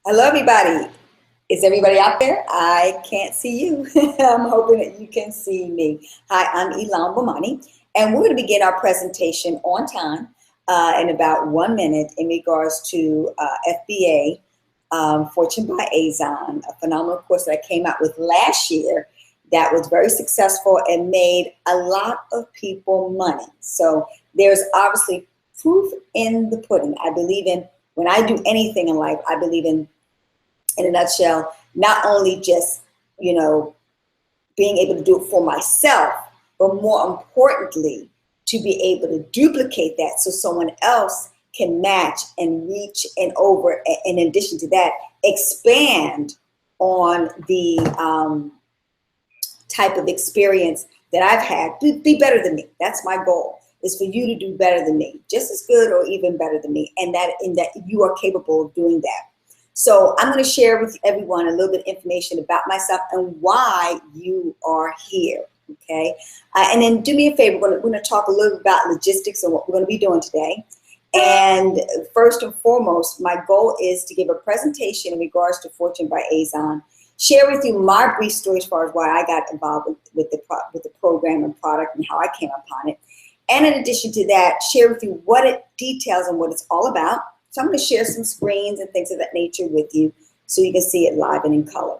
Hello, everybody. Is everybody out there? I can't see you. I'm hoping that you can see me. Hi, I'm Elan Bomani, and we're going to begin our presentation on time in about 1 minute in regards to FBA, Fortune by Azon, a phenomenal course that I came out with last year that was very successful and made a lot of people money. So there's obviously proof in the pudding. I believe in, when I do anything in life, I believe in a nutshell, not only just, being able to do it for myself, but more importantly, to be able to duplicate that so someone else can match and reach and over, in addition to that, expand on the type of experience that I've had. Be better than me. That's my goal, is for you to do better than me, just as good or even better than me, and that you are capable of doing that. So I'm going to share with everyone a little bit of information about myself and why you are here, okay? And then do me a favor, we're going to talk a little bit about logistics and what we're going to be doing today. And first and foremost, my goal is to give a presentation in regards to Fortune by Azon, share with you my brief story as far as why I got involved with the program and product and how I came upon it. And in addition to that, share with you what it details and what it's all about. So I'm going to share some screens and things of that nature with you so you can see it live and in color.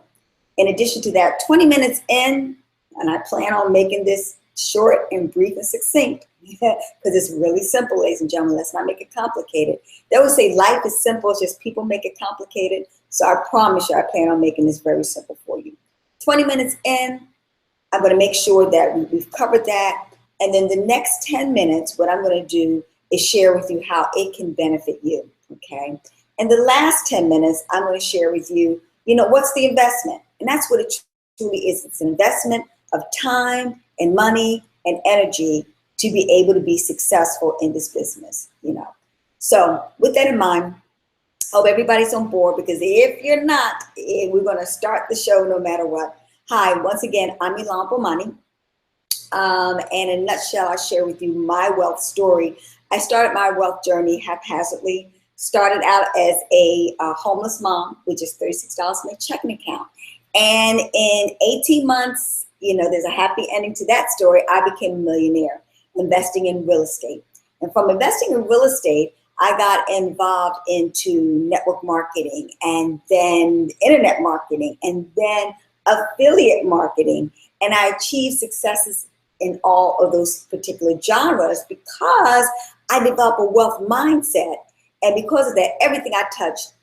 In addition to that, 20 minutes in, and I plan on making this short and brief and succinct because it's really simple, ladies and gentlemen. Let's not make it complicated. They always say life is simple, it's just people make it complicated. So I promise you, I plan on making this very simple for you. 20 minutes in, I'm going to make sure that we've covered that. And then the next 10 minutes, what I'm going to do is share with you how it can benefit you. Okay. And the last 10 minutes, I'm going to share with you, what's the investment? And that's what it truly is. It's an investment of time and money and energy to be able to be successful in this business, So with that in mind, hope everybody's on board, because if you're not, we're going to start the show no matter what. Hi, once again, I'm Elan Bomani. And in a nutshell, I share with you my wealth story. I started my wealth journey haphazardly. Started out as a homeless mom with just $36 in a checking account. And in 18 months, there's a happy ending to that story. I became a millionaire investing in real estate. And from investing in real estate, I got involved into network marketing and then internet marketing and then affiliate marketing. And I achieved successes in all of those particular genres because I developed a wealth mindset. And because of that, everything I touched,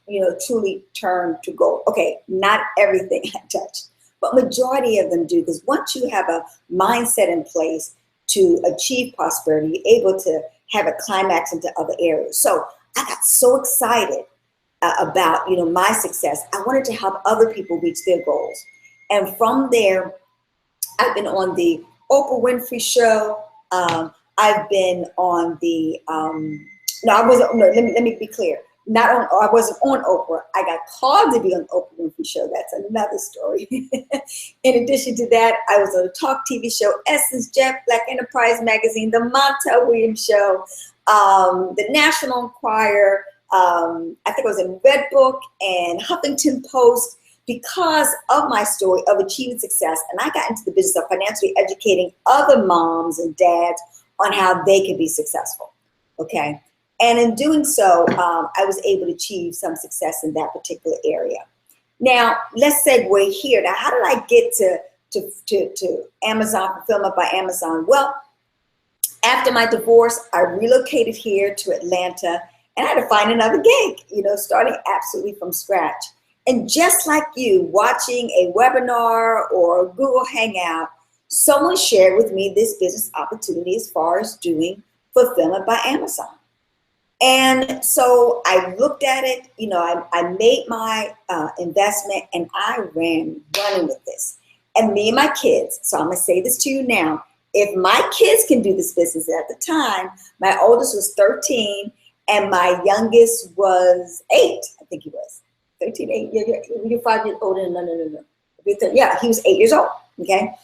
truly turned to gold. Okay, not everything I touched, but majority of them do. Because once you have a mindset in place to achieve prosperity, you're able to have a climax into other areas. So I got so excited about, my success. I wanted to help other people reach their goals. And from there, I've been on the Oprah Winfrey Show. I've been on the, let me be clear. I wasn't on Oprah. I got called to be on the Oprah Winfrey Show. That's another story. In addition to that, I was on a talk TV show, Essence, Jeff, Black Enterprise Magazine, the Montel Williams Show, the National Enquirer. I think I was in Red Book and Huffington Post because of my story of achieving success. And I got into the business of financially educating other moms and dads on how they can be successful. Okay. And in doing so, I was able to achieve some success in that particular area. Now, let's segue here. Now, how did I get to Amazon, Fulfillment by Amazon? Well, after my divorce, I relocated here to Atlanta, and I had to find another gig, starting absolutely from scratch. And just like you, watching a webinar or a Google Hangout, someone shared with me this business opportunity as far as doing Fulfillment by Amazon. And so I looked at it, I made my investment and I ran running with this. And me and my kids, so I'm going to say this to you now, if my kids can do this business at the time, my oldest was 13 and my youngest was 8, I think he was. 13, 8, you're 5 years older. No. Yeah, he was 8 years old, okay?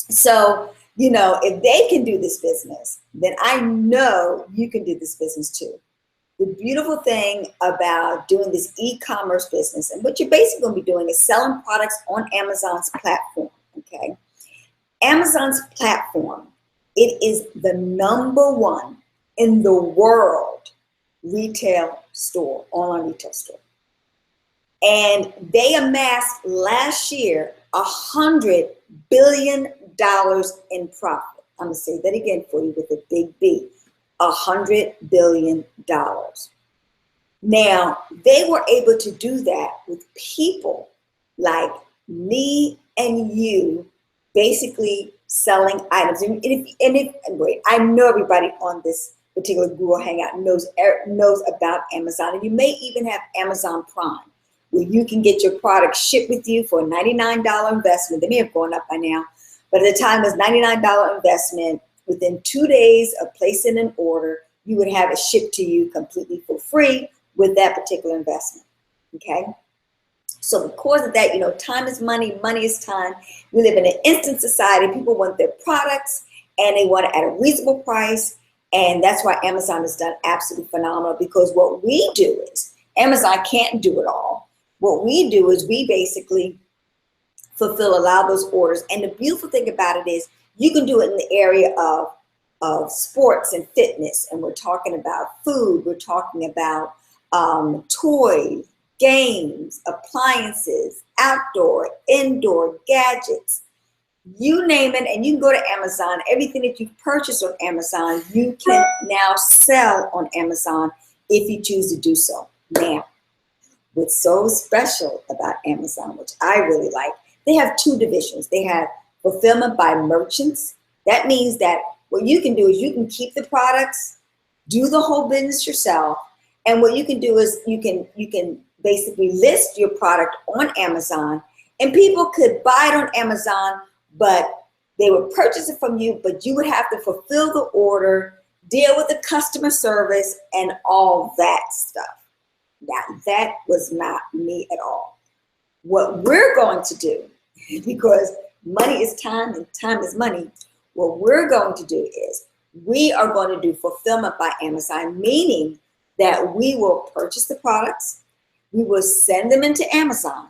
So, if they can do this business, then I know you can do this business too. the beautiful thing about doing this e-commerce business, and what you're basically going to be doing is selling products on Amazon's platform, okay? Amazon's platform, it is the #1 in the world retail store, online retail store. And they amassed last year $100 billion in profit. I'm gonna say that again for you with a big B, $100 billion. Now, they were able to do that with people like me and you, basically selling items. Wait, I know everybody on this particular Google Hangout knows about Amazon, and you may even have Amazon Prime, where you can get your product shipped with you for a $99 investment. They may have gone up by now, but at the time it was $99 investment. Within 2 days of placing an order, you would have it shipped to you completely for free with that particular investment, okay? So because of that, you know, time is money, money is time. We live in an instant society. People want their products and they want it at a reasonable price. And that's why Amazon has done absolutely phenomenal, because what we do is, Amazon can't do it all. What we do is we basically fulfill a lot of those orders. And the beautiful thing about it is you can do it in the area of sports and fitness. And we're talking about food. We're talking about toys, games, appliances, outdoor, indoor, gadgets, you name it, and you can go to Amazon. Everything that you've purchased on Amazon, you can now sell on Amazon if you choose to do so. Now, what's so special about Amazon, which I really like, they have 2 divisions. They have fulfillment by merchants. That means that what you can do is you can keep the products, do the whole business yourself, and what you can do is you can basically list your product on Amazon, and people could buy it on Amazon, but they would purchase it from you, but you would have to fulfill the order, deal with the customer service, and all that stuff. Now, that was not me at all. What we're going to do, because money is time and time is money, what we're going to do is we are going to do fulfillment by Amazon, meaning that we will purchase the products, we will send them into Amazon,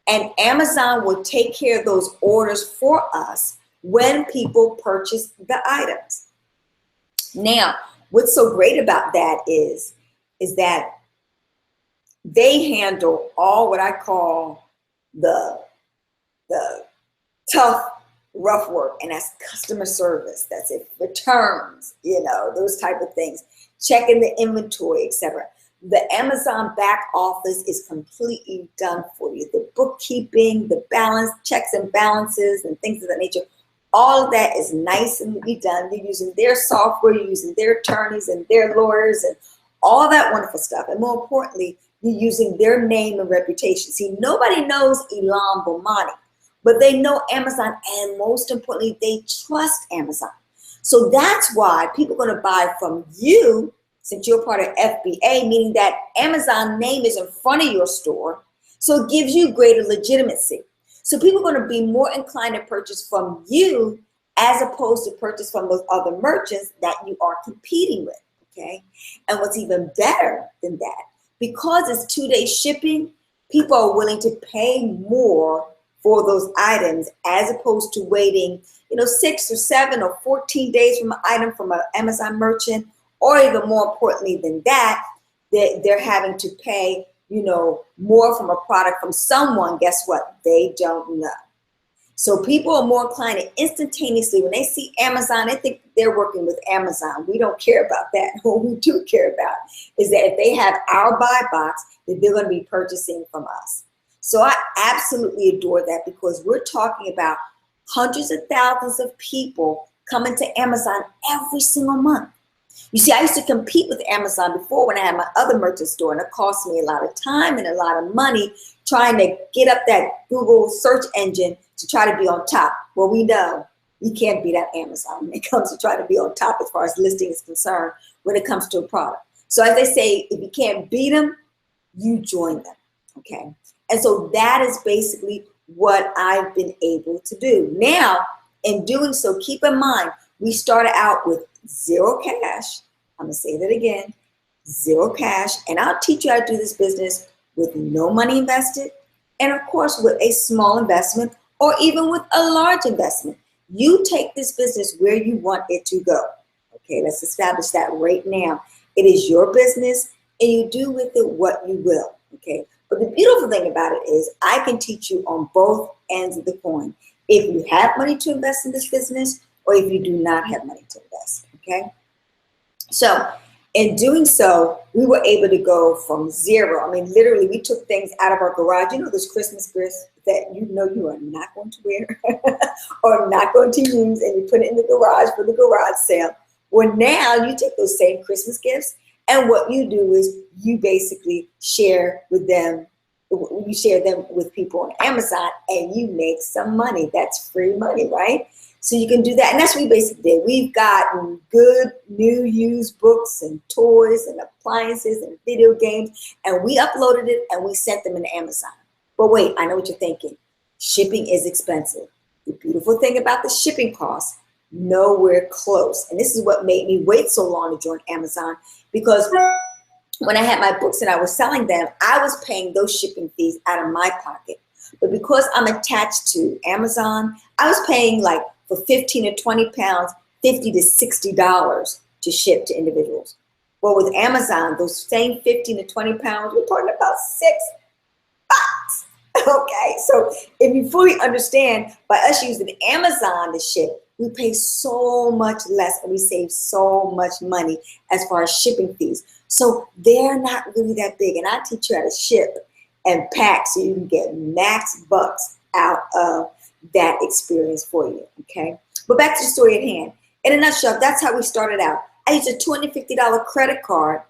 and Amazon will take care of those orders for us when people purchase the items. Now, what's so great about that is that they handle all what I call the tough, rough work, and that's customer service. That's it, returns, you know, those type of things, checking the inventory, etc. The Amazon back office is completely done for you. The bookkeeping, the balance, checks and balances, and things of that nature, all of that is nice and neatly done. You're using their software, you're using their attorneys and their lawyers and all that wonderful stuff. And more importantly, you're using their name and reputation. See, nobody knows Ilan Bomani, but they know Amazon, and most importantly, they trust Amazon. So that's why people are going to buy from you, since you're part of FBA, meaning that Amazon name is in front of your store, so it gives you greater legitimacy. So people are going to be more inclined to purchase from you as opposed to purchase from those other merchants that you are competing with, okay? And what's even better than that, because it's 2-day shipping, people are willing to pay more for those items as opposed to waiting, 6 or 7 or 14 days from an item from an Amazon merchant, or even more importantly than that, they're having to pay, more from a product from someone, guess what? They don't know. So people are more inclined to instantaneously, when they see Amazon, they think they're working with Amazon. We don't care about that. What we do care about is that if they have our buy box, that they're going to be purchasing from us. So I absolutely adore that, because we're talking about hundreds of thousands of people coming to Amazon every single month. You see, I used to compete with Amazon before when I had my other merchant store, and it cost me a lot of time and a lot of money trying to get up that Google search engine to try to be on top. Well, we know you can't beat out Amazon when it comes to trying to be on top as far as listing is concerned when it comes to a product. So as they say, if you can't beat them, you join them, okay? And so that is basically what I've been able to do. Now, in doing so, keep in mind, we started out with 0 cash. I'm gonna say that again. zero cash, and I'll teach you how to do this business with no money invested, and of course with a small investment or even with a large investment. You take this business where you want it to go. Okay, let's establish that right now. It is your business and you do with it what you will. Okay, but the beautiful thing about it is I can teach you on both ends of the coin. If you have money to invest in this business or if you do not have money to invest. Okay, so in doing so, we were able to go from zero. I mean, literally, we took things out of our garage. You know, those Christmas gifts that you know you are not going to wear or not going to use, and you put it in the garage for the garage sale. Well, now you take those same Christmas gifts, and what you do is you basically share with them. You share them with people on Amazon, and you make some money. That's free money, right? So you can do that. And that's what we basically did. We've gotten good new used books and toys and appliances and video games, and we uploaded it and we sent them in Amazon. But wait, I know what you're thinking. Shipping is expensive. The beautiful thing about the shipping costs, nowhere close. And this is what made me wait so long to join Amazon, because when I had my books and I was selling them, I was paying those shipping fees out of my pocket. But because I'm attached to Amazon, I was paying like for 15 to 20 pounds, $50 to $60 to ship to individuals. Well, with Amazon, those same 15 to 20 pounds, we're talking about $6. Okay, so if you fully understand, by us using Amazon to ship, we pay so much less and we save so much money as far as shipping fees. So they're not really that big. And I teach you how to ship and pack so you can get max bucks out of that experience for you, okay? But back to the story at hand. In a nutshell, that's how we started out. I used a $250 credit card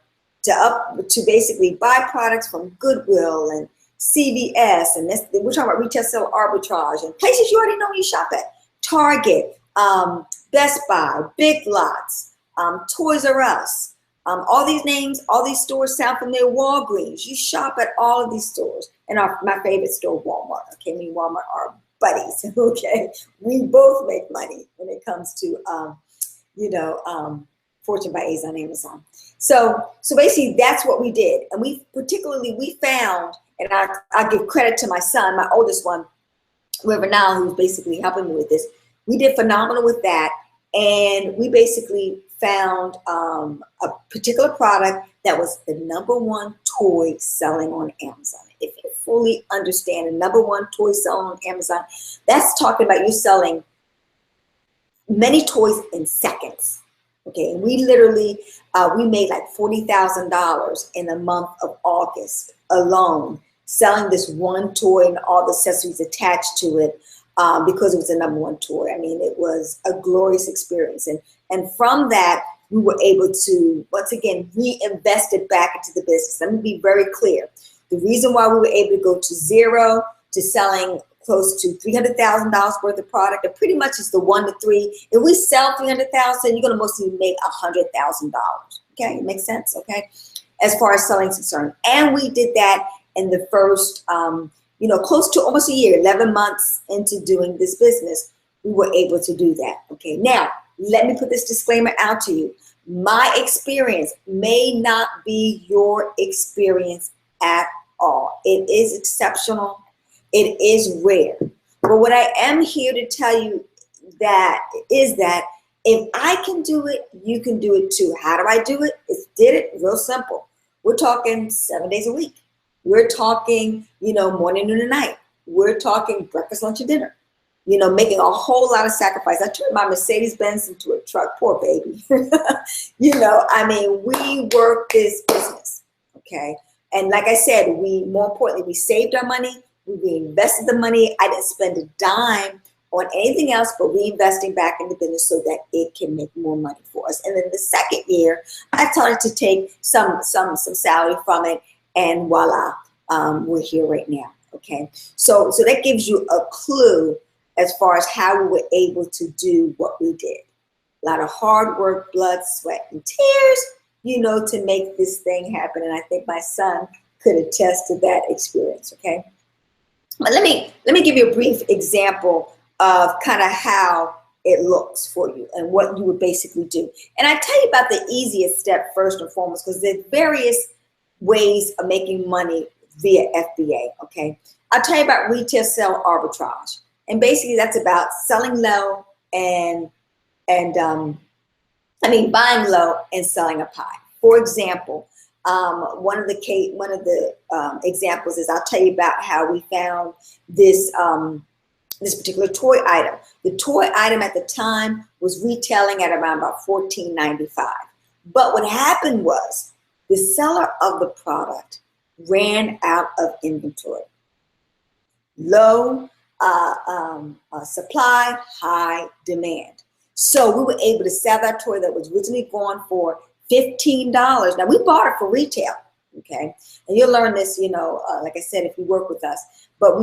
to basically buy products from Goodwill and CVS, and we're talking about retail sale arbitrage and places you already know you shop at. Target, Best Buy, Big Lots, Toys R Us. All these names, all these stores sound familiar. Walgreens, you shop at all of these stores. And my favorite store, Walmart. Okay, me and Walmart are buddies. Okay, we both make money when it comes to, Fortune by Azon, Amazon. So basically, that's what we did. And we found, and I give credit to my son, my oldest one, River Now, who's basically helping me with this. We did phenomenal with that. And we basically found a particular product that was the #1 toy selling on Amazon. If you fully understand the #1 toy selling on Amazon, that's talking about you selling many toys in seconds. Okay, and we literally, we made like $40,000 in the month of August alone, selling this one toy and all the accessories attached to it, because it was the #1 toy. I mean, it was a glorious experience. And from that, we were able to, once again, reinvest it back into the business. Let me be very clear. The reason why we were able to go to zero to selling close to $300,000 worth of product, and pretty much it's the 1 to 3. If we sell $300,000, you're going to mostly make $100,000. Okay, it makes sense. Okay, as far as selling is concerned, and we did that in the first, close to almost a year, 11 months into doing this business, we were able to do that. Okay, now let me put this disclaimer out to you. My experience may not be your experience at all. It is exceptional. It is rare. But what I am here to tell you is that if I can do it, you can do it too. How do I do it? Did it real simple. We're talking 7 days a week. We're talking, morning, noon, and night. We're talking breakfast, lunch, and dinner. Making a whole lot of sacrifice. I turned my Mercedes-Benz into a truck. Poor baby. We work this business, okay? And like I said, more importantly, we saved our money. We reinvested the money. I didn't spend a dime on anything else but reinvesting back in the business so that it can make more money for us. And then the second year, I started to take some salary from it, and voila, we're here right now, okay? So that gives you a clue as far as how we were able to do what we did. A lot of hard work, blood, sweat, and tears, to make this thing happen. And I think my son could attest to that experience, okay? But let me give you a brief example of kind of how it looks for you and what you would basically do. And I tell you about the easiest step first and foremost, because there's various ways of making money via FBA, okay? I'll tell you about retail sale arbitrage. And basically that's about selling low and buying low and selling up high. For example, one of the examples is, I'll tell you about how we found this this particular toy item. The toy item at the time was retailing at around about $14.95. But what happened was the seller of the product ran out of inventory. Low supply, high demand. So we were able to sell that toy that was originally going for $15. Now we bought it for retail, okay? And you'll learn this, like I said, if you work with us. But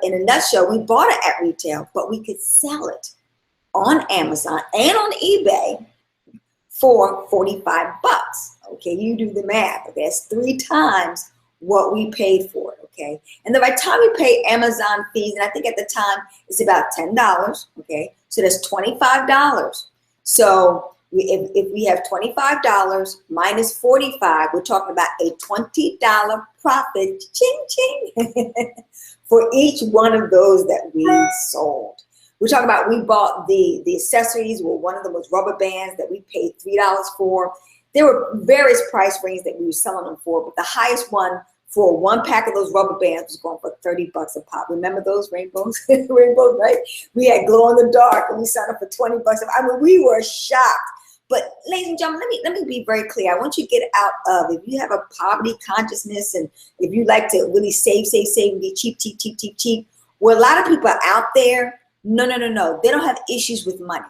in a nutshell, we bought it at retail, but we could sell it on Amazon and on eBay for 45 bucks. Okay, you do the math. Okay, that's 3 times what we paid for it. Okay, and then by the time we pay Amazon fees, and I think at the time it's about $10. Okay, so that's $25. So if we have $25 minus 45, we're talking about a $20 profit, ching ching, for each one of those that we sold. We're talking about, we bought the accessories. Well, one of them was rubber bands that we paid $3 for. There were various price ranges that we were selling them for, but the highest one for one pack of those rubber bands was going for 30 bucks a pop. Remember those rainbows? Rainbows, right? We had glow in the dark and we sold them for 20 bucks. I mean, we were shocked. But ladies and gentlemen, let me be very clear. I want you to get out of, if you have a poverty consciousness and if you like to really save and be cheap. Well, a lot of people are out there. No. They don't have issues with money.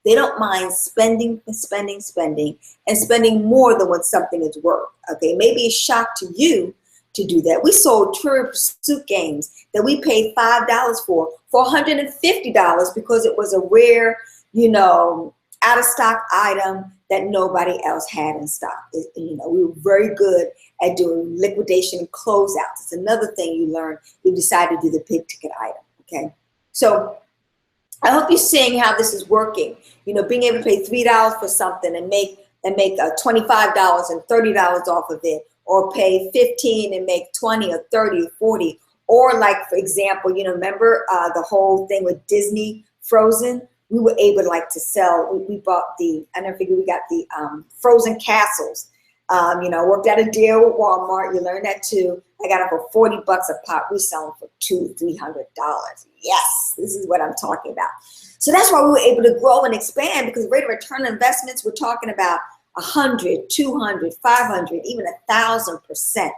They don't mind spending and spending more than what something is worth. Okay, maybe it's a shock to you to do that. We sold Trivial Pursuit games that we paid $5 for $150 because it was a rare, out of stock item that nobody else had in stock. We were very good at doing liquidation and closeouts. It's another thing you learn. You decide to do the big ticket item. Okay, so I hope you're seeing how this is working. Being able to pay $3 for something and make $25 and $30 off of it, or pay $15 and make 20 or 30 or 40, or like, for example, remember the whole thing with Disney Frozen? We were able to sell. We bought I never figured we got the Frozen castles. Worked out a deal with Walmart. You learned that too. I got them for 40 bucks a pop. We sell them for $200-300. Yes, this is what I'm talking about. So that's why we were able to grow and expand, because the rate of return on investments, we're talking about 100, 200, 500, even 1,000%.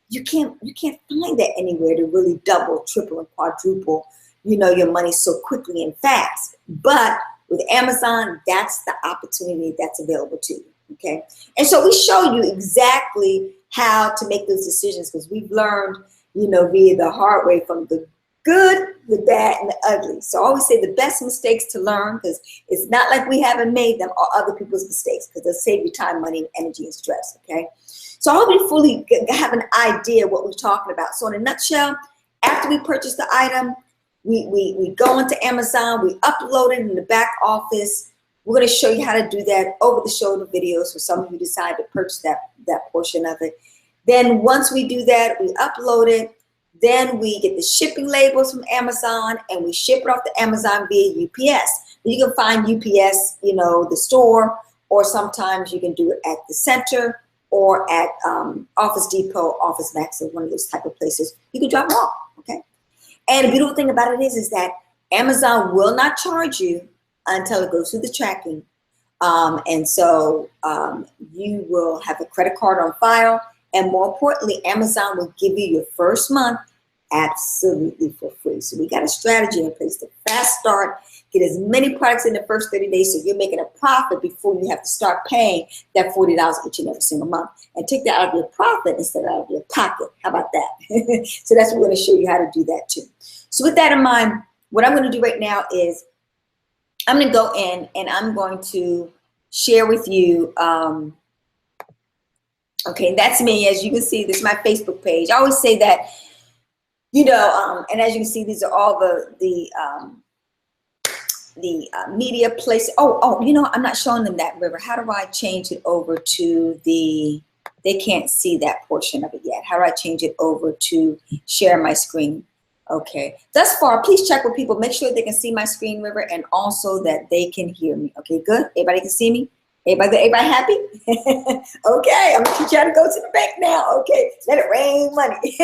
You can't find that anywhere to really double, triple, and quadruple, your money so quickly and fast. But with Amazon, that's the opportunity that's available to you. Okay, and so we show you exactly how to make those decisions, because we've learned, via the hard way, from the good, the bad, and the ugly. So I always say the best mistakes to learn, because it's not like we haven't made them, or other people's mistakes, because they'll save you time, money, energy, and stress. Okay, so I hope you fully have an idea what we're talking about. So in a nutshell, after we purchase the item, we go into Amazon, we upload it in the back office. We're going to show you how to do that over the shoulder videos for some of you decide to purchase that portion of it. Then once we do that, we upload it. Then we get the shipping labels from Amazon and we ship it off to Amazon via UPS. You can find UPS, the store, or sometimes you can do it at the center or at Office Depot, Office Max, or one of those type of places. You can drop them off, okay? And the beautiful thing about it is that Amazon will not charge you until it goes through the tracking. And so you will have a credit card on file. And more importantly, Amazon will give you your first month absolutely for free. So we got a strategy in place to fast start, get as many products in the first 30 days so you're making a profit before you have to start paying that $40 each and every single month. And take that out of your profit instead of out of your pocket. How about that? So that's what we're going to show you how to do that too. So with that in mind, what I'm going to do right now is I'm going to go in and I'm going to share with you, okay, that's me. As you can see, this is my Facebook page. I always say that, and as you can see, these are all the media place. Oh, you know, I'm not showing them that, River. How do I change it over to the, they can't see that portion of it yet. How do I change it over to share my screen? Okay, thus far, please check with people. Make sure they can see my screen, River, and also that they can hear me. Okay, good. Everybody can see me? Everybody happy? Okay, I'm gonna teach you how to go to the bank now. Okay, let it rain money.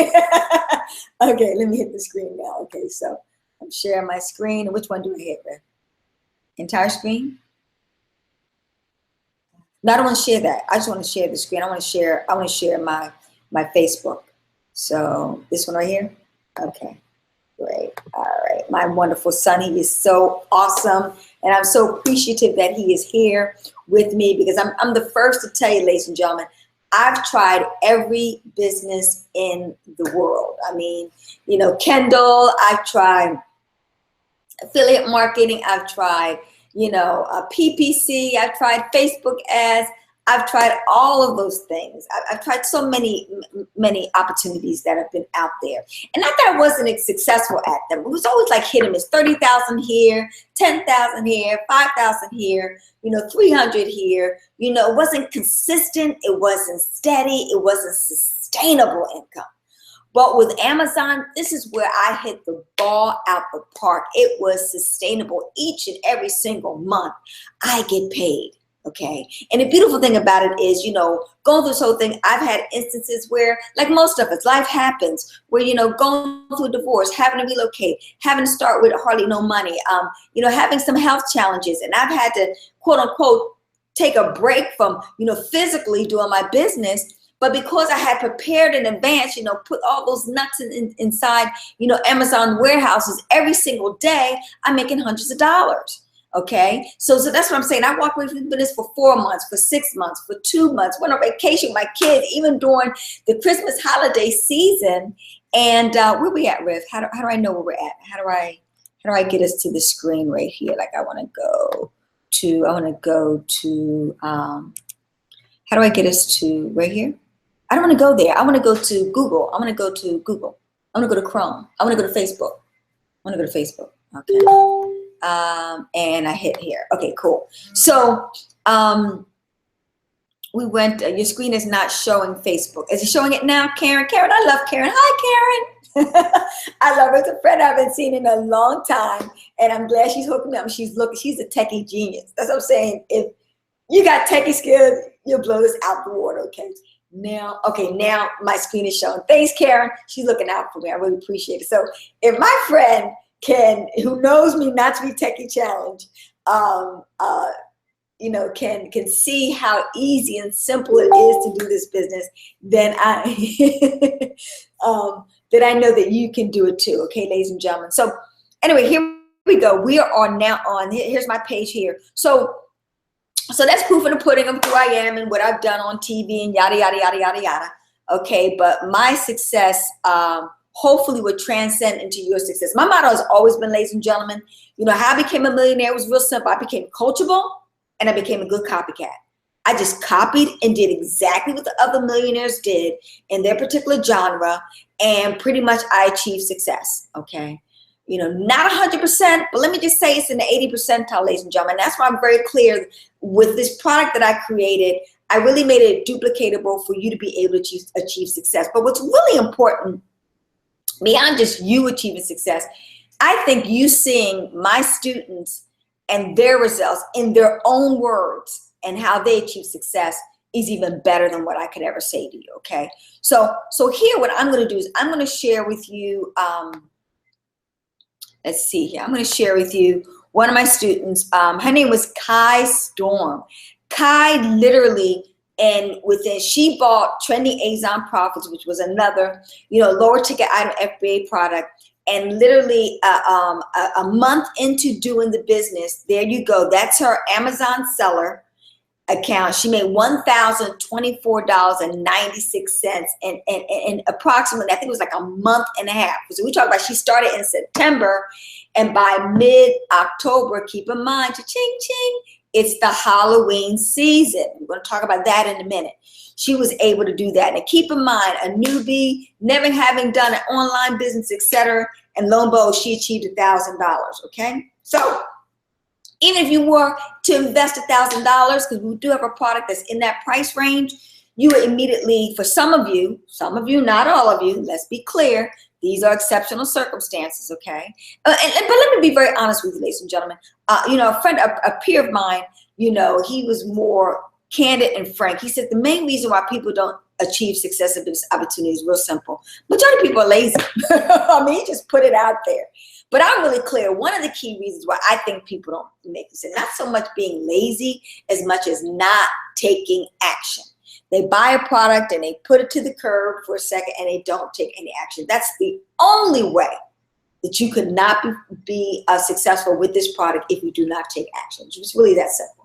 Okay, let me hit the screen now. Okay, so I'm sharing my screen. Which one do I hit, River? Entire screen? No, I don't want to share that. I just want to share the screen. I want to share my Facebook. So this one right here? Okay, great. All right. My wonderful son, he is so awesome. And I'm so appreciative that he is here with me, because I'm the first to tell you, ladies and gentlemen, I've tried every business in the world. I mean, you know, Kendall, I've tried affiliate marketing, I've tried, you know, PPC, I've tried Facebook ads, I've tried all of those things. I've tried so many opportunities that have been out there. And not that I wasn't successful at them. It was always like hit and miss. 30,000 here, 10,000 here, 5,000 here, you know, 300 here. You know, it wasn't consistent. It wasn't steady. It wasn't sustainable income. But with Amazon, this is where I hit the ball out the park. It was sustainable each and every single month. I get paid. Okay. And the beautiful thing about it is, you know, going through this whole thing, I've had instances where, like most of us, life happens where, you know, going through a divorce, having to relocate, having to start with hardly no money, you know, having some health challenges. And I've had to, quote unquote, take a break from, you know, physically doing my business. But because I had prepared in advance, you know, put all those nuts inside, you know, Amazon warehouses every single day, I'm making hundreds of dollars. Okay, so that's what I'm saying. I walked away from this for 4 months, for 6 months, for 2 months, went on vacation with my kids, even during the Christmas holiday season. And where we at, Riv? How do I know where we're at? How do I get us to the screen right here? Like I want to go to, how do I get us to right here? I don't want to go there. I want to go to Google. I want to go to Google. I want to go to Chrome. I want to go to Facebook. I want to go to Facebook. Okay. And I hit here. Okay, cool. So we went, your screen is not showing Facebook. Is it showing it now, Karen? Karen, I love Karen. Hi, Karen. I love her. It's a friend I haven't seen in a long time. And I'm glad she's hooking me up. She's a techie genius. That's what I'm saying. If you got techie skills, you'll blow this out the water, okay? Now my screen is showing. Thanks, Karen. She's looking out for me. I really appreciate it. So if my friend who knows me not to be techie challenged, you know, can see how easy and simple it is to do this business, then I then I know that you can do it too. Okay, ladies and gentlemen. So anyway, here we go. We are now on. Here's my page here. So that's proof in the pudding of who I am and what I've done on TV and yada yada yada yada yada. Okay, but my success hopefully would transcend into your success. My motto has always been, ladies and gentlemen, you know, how I became a millionaire was real simple. I became coachable and I became a good copycat. I just copied and did exactly what the other millionaires did in their particular genre, and pretty much I achieved success, okay? You know, not 100%, but let me just say it's in the 80 percentile, ladies and gentlemen. That's why I'm very clear with this product that I created. I really made it duplicatable for you to be able to achieve success. But what's really important, beyond just you achieving success, I think you seeing my students and their results in their own words and how they achieve success is even better than what I could ever say to you, okay? So here what I'm going to do is I'm going to share with you, let's see here. I'm going to share with you one of my students. Her name was Kai Storm. Kai literally, and she bought Trending Azon Profits, which was another, you know, lower ticket item FBA product. And literally a month into doing the business, there you go. That's her Amazon seller account. She made $1,024.96 and approximately, I think it was like a month and a half. So we talk about she started in September, and by mid-October, keep in mind, cha-ching, ching, it's the Halloween season. We're going to talk about that in a minute. She was able to do that. And keep in mind, a newbie, never having done an online business, etc. And lo and behold, she achieved $1,000, okay? So Even if you were to invest $1,000, because we do have a product that's in that price range, you would immediately, for some of you, not all of you, let's be clear, these are exceptional circumstances, okay? But let me be very honest with you, ladies and gentlemen. You know, a peer of mine, you know, he was more candid and frank. He said the main reason why people don't achieve success in business opportunities is real simple. Majority of people are lazy. I mean, he just put it out there. But I'm really clear. One of the key reasons why I think people don't make this, not so much being lazy as much as not taking action. They buy a product and they put it to the curb for a second and they don't take any action. That's the only way that you could not be successful with this product if you do not take action. It's really that simple.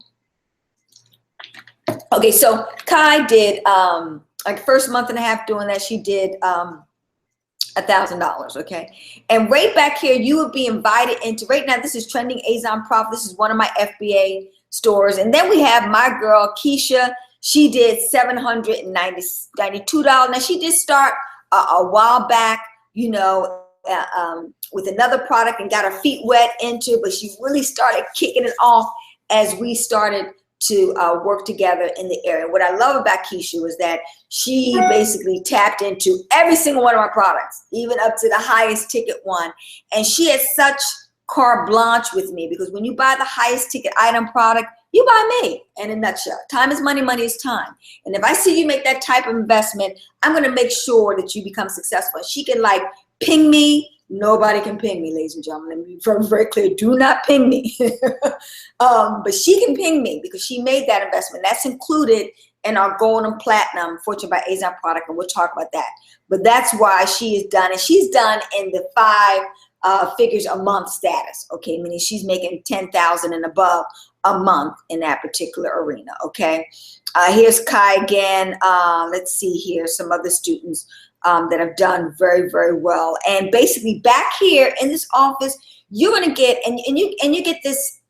Okay, so Kai did, like first month and a half doing that, she did $1,000, okay? And right back here, you would be invited into, right now, this is Trending Azon Profit. This is one of my FBA stores. And then we have my girl, Keisha. She did $792. Now, she did start a while back, you know, with another product and got her feet wet into, but she really started kicking it off as we started to work together in the area. What I love about Keisha was that she basically tapped into every single one of our products, even up to the highest ticket one. And she had such carte blanche with me, because when you buy the highest ticket item product, you buy me, in a nutshell. Time is money, money is time. And if I see you make that type of investment, I'm gonna make sure that you become successful. She can like ping me. Nobody can ping me, ladies and gentlemen. Let me be very, very clear. Do not ping me. But she can ping me because she made that investment. That's included in our gold and platinum Fortune by Azon product, and we'll talk about that. But that's why she is done, and she's done in the 5 figures a month status, okay? Meaning she's making 10,000 and above a month in that particular arena, okay? Here's Kai again. Let's see here, some other students that have done very, very well. And basically back here in this office, you're gonna get, and you get this,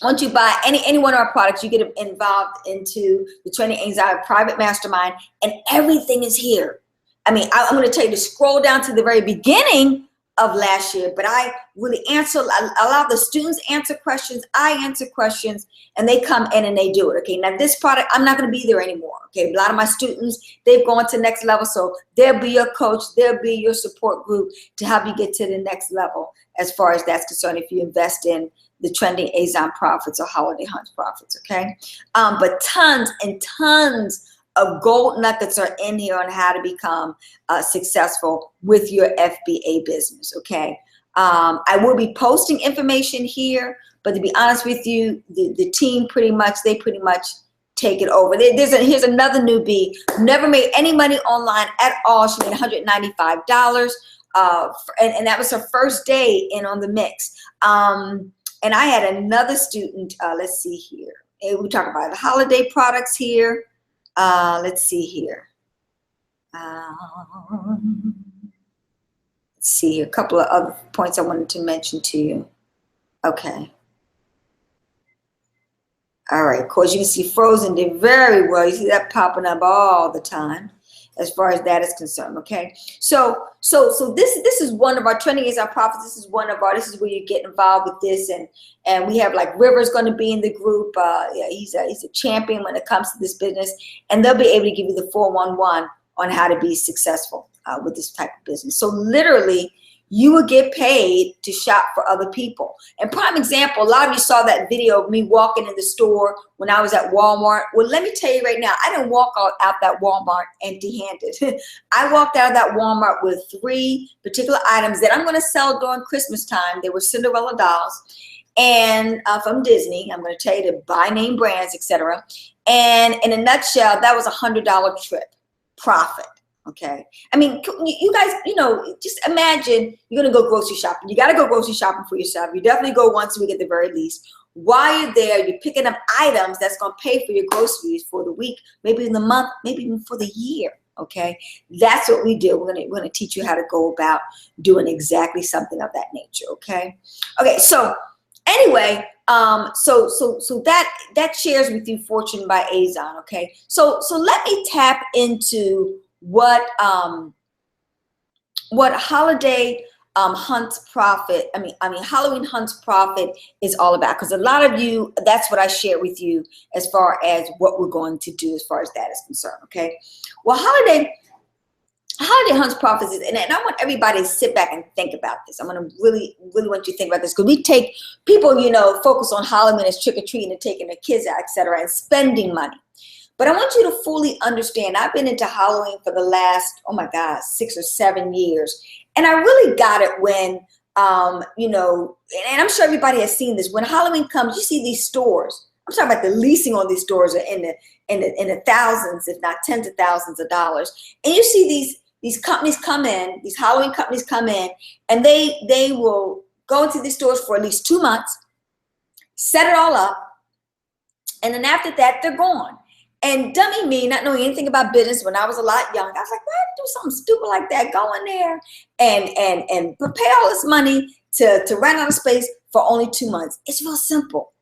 once you buy any one of our products, you get involved into the Trending Azon private mastermind, and everything is here. I mean, I'm gonna tell you to scroll down to the very beginning of last year, but I really allow the students answer questions, I answer questions, and they come in and they do it, okay? Now this product, I'm not gonna be there anymore, okay? A lot of my students, they've gone to the next level, so they'll be your coach, they'll be your support group to help you get to the next level as far as that's concerned, if you invest in the Trending Azon Profits or Holiday Hunt Profits, okay? But tons and tons of gold nuggets are in here on how to become successful with your FBA business, okay? I will be posting information here, but to be honest with you, the team pretty much take it over. Here's another newbie, never made any money online at all. She made $195, and that was her first day in on the mix. And I had another student, let's see here. We talk about the holiday products here. Let's see here. Let's see here. A couple of other points I wanted to mention to you. Okay. All right. Of course, you can see Frozen did very well. You see that popping up all the time as far as that is concerned. Okay. So this is one of our Trending Azon Profits. This is where you get involved with this, and we have like River's going to be in the group. Yeah, he's a champion when it comes to this business, and they'll be able to give you the 411 on how to be successful with this type of business. So literally, you would get paid to shop for other people. And prime example, a lot of you saw that video of me walking in the store when I was at Walmart. Well, let me tell you right now, I didn't walk out that Walmart empty-handed. I walked out of that Walmart with 3 particular items that I'm gonna sell during Christmas time. They were Cinderella dolls, and from Disney. I'm gonna tell you to buy name brands, etc. And in a nutshell, that was a $100 trip profit. Okay. I mean, you guys, you know, just imagine you're going to go grocery shopping. You got to go grocery shopping for yourself. You definitely go once a week at the very least. While you're there, you're picking up items that's going to pay for your groceries for the week, maybe in the month, maybe even for the year. Okay. That's what we do. We're going to teach you how to go about doing exactly something of that nature. Okay. Okay. So anyway, so that shares with you Fortune by Azon. Okay. So let me tap into what holiday Hunt's Profit, Halloween Hunt's Profit is all about, because a lot of you, that's what I share with you as far as what we're going to do as far as that is concerned, okay? Well, Holiday Hunt's Profits is, and I want everybody to sit back and think about this. I'm going to really want you to think about this, because we take people, focus on Halloween as trick-or-treating and taking their kids out, etc., and spending money. But I want you to fully understand, I've been into Halloween for the last, 6 or 7 years. And I really got it when, and I'm sure everybody has seen this. When Halloween comes, you see these stores. I'm talking about the leasing on these stores are in the thousands, if not tens of thousands of dollars. And you see these companies come in, these Halloween companies come in, and they will go into these stores for at least 2 months, set it all up, and then after that, they're gone. And dummy me, not knowing anything about business when I was a lot younger, I was like, why do something stupid like that? Go in there and pay all this money to rent out a space for only 2 months. It's real simple,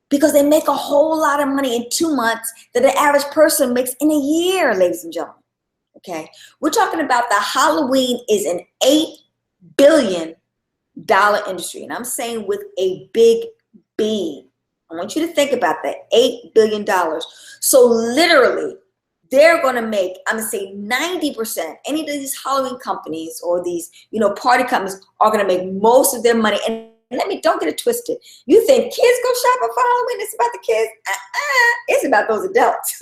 because they make a whole lot of money in 2 months that the average person makes in a year, ladies and gentlemen. Okay, we're talking about the Halloween is an $8 billion industry, and I'm saying with a big B. I want you to think about that, $8 billion. So literally, they're going to make, I'm going to say 90%, any of these Halloween companies or these, party companies are going to make most of their money. And don't get it twisted. You think kids go shopping for Halloween, it's about the kids? It's about those adults.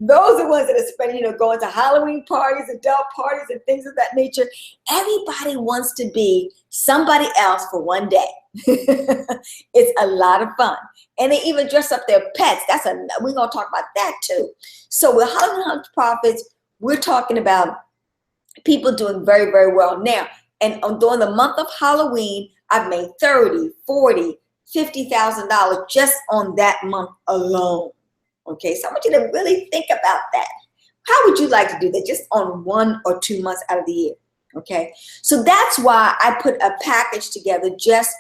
Those are the ones that are spending, going to Halloween parties, adult parties, and things of that nature. Everybody wants to be somebody else for one day. It's a lot of fun. And they even dress up their pets. We're going to talk about that too. So with Halloween Hunt Profits, we're talking about people doing very, very well. Now, and during the month of Halloween, I've made $30,000, $40,000, $50,000 just on that month alone. Okay, so I want you to really think about that. How would you like to do that just on 1 or 2 months out of the year? Okay, so that's why I put a package together just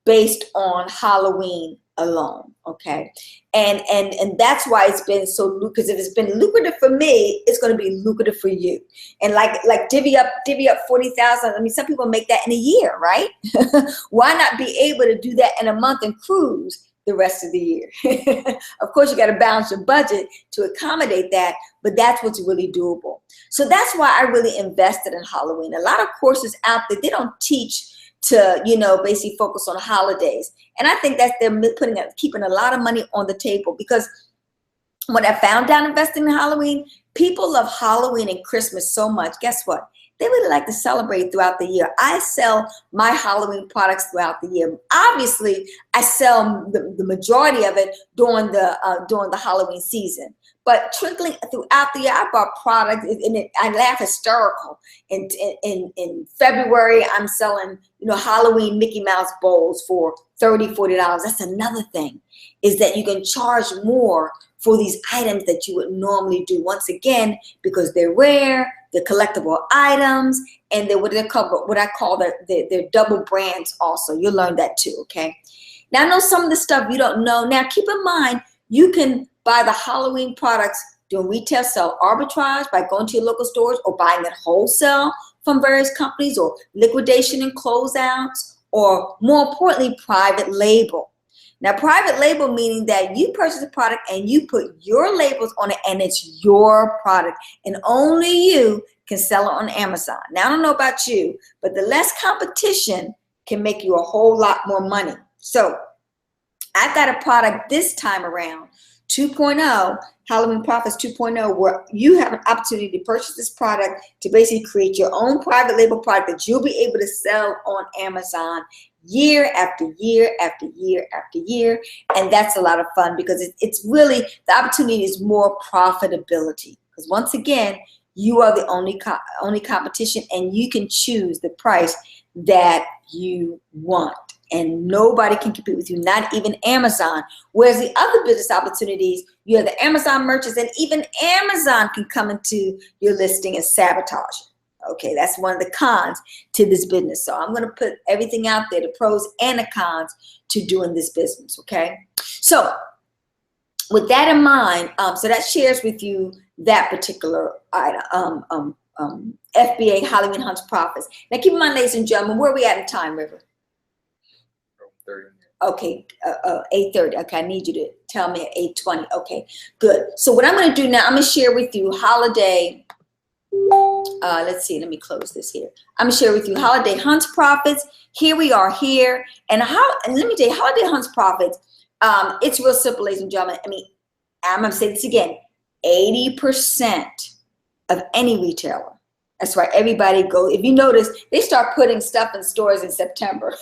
based on Halloween alone. Okay, and that's why it's been so lucrative. Because if it's been lucrative for me, it's going to be lucrative for you. And like divvy up 40,000. I mean, some people make that in a year, right? Why not be able to do that in a month and cruise the rest of the year? Of course, you got to balance your budget to accommodate that, but that's what's really doable. So that's why I really invested in Halloween. A lot of courses out there, they don't teach to, basically focus on holidays. And I think that's they're keeping a lot of money on the table, because when I found out investing in Halloween, people love Halloween and Christmas so much. Guess what? They really like to celebrate throughout the year. I sell my Halloween products throughout the year. Obviously, I sell the majority of it during the Halloween season. But trickling throughout the year, I bought products, and I laugh hysterical. In February, I'm selling, Halloween Mickey Mouse bowls for $30, $40. That's another thing, is that you can charge more for these items that you would normally do. Once again, because they're rare, they're collectible items, and they're what I call they're double brands also. You'll learn that too, okay? Now, I know some of the stuff you don't know. Now, keep in mind, you can buy the Halloween products doing retail sell arbitrage by going to your local stores, or buying it wholesale from various companies, or liquidation and closeouts, or more importantly, private label. Now, private label meaning that you purchase a product and you put your labels on it, and it's your product, and only you can sell it on Amazon. Now, I don't know about you, but the less competition can make you a whole lot more money. So I've got a product this time around, 2.0, Halloween Profits 2.0, where you have an opportunity to purchase this product to basically create your own private label product that you'll be able to sell on Amazon year after year after year after year. And that's a lot of fun, because it's really, the opportunity is more profitability. Because once again, you are the only competition, and you can choose the price that you want. And nobody can compete with you, not even Amazon. Whereas the other business opportunities, you have the Amazon merchants, and even Amazon can come into your listing and sabotage it. Okay, that's one of the cons to this business. So I'm going to put everything out there, the pros and the cons to doing this business, okay? So with that in mind, so that shares with you that particular item, FBA Halloween Hunts Profits. Now keep in mind, ladies and gentlemen, where are we at in time, River? 30. Okay, 8:30. Okay, I need you to tell me at 8:20. Okay, good. So what I'm going to do now, I'm going to share with you holiday. Let's see. Let me close this here. I'm going to share with you holiday hunts profits. Here we are here, and let me tell you, holiday hunts profits. It's real simple, ladies and gentlemen. I mean, I'm going to say this again. 80% of any retailer. That's why everybody goes. If you notice, they start putting stuff in stores in September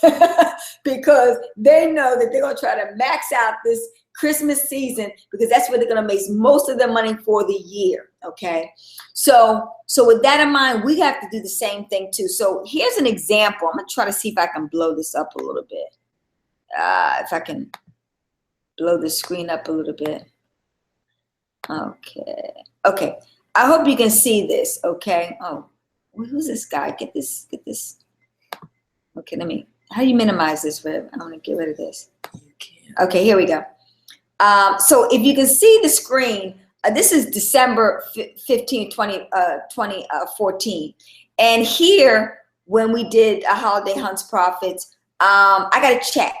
because they know that they're going to try to max out this Christmas season because that's where they're going to make most of their money for the year. Okay. So with that in mind, we have to do the same thing too. So here's an example. I'm going to try to see if I can blow this up a little bit. If I can blow the screen up a little bit. Okay. Okay. I hope you can see this. Okay. Oh, who's this guy? Get this. Okay, how do you minimize this, Rib? I want to get rid of this. Okay, here we go. So if you can see the screen, this is December 15, 2014. And here, when we did a Holiday Hunts Profits, I got a check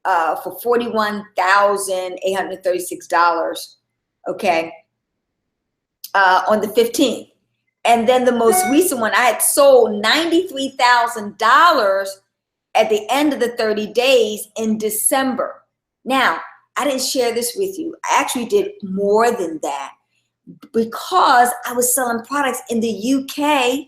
for $41,836, okay, on the 15th. And then the most recent one, I had sold $93,000 at the end of the 30 days in December. Now, I didn't share this with you. I actually did more than that because I was selling products in the UK.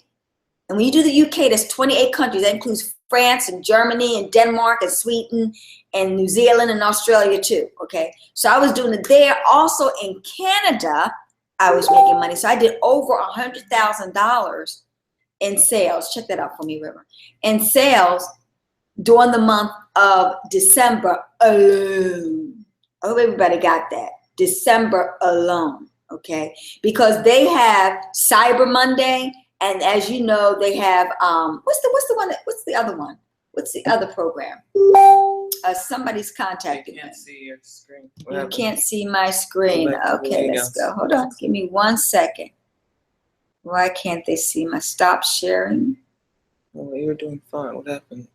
And when you do the UK, there's 28 countries. That includes France and Germany and Denmark and Sweden and New Zealand and Australia too, okay? So I was doing it there. Also in Canada, I was making money. So I did over $100,000 in sales. Check that out for me, River. In sales during the month of December alone. I hope everybody got that. December alone, okay? Because they have Cyber Monday, and as you know, they have what's the other one? What's the other program? Somebody's contacting me. I can't see your screen. You can't see my screen. Okay, let's go. Hold on. Give me 1 second. Why can't they see my stop sharing? Well, you were doing fine. What happened?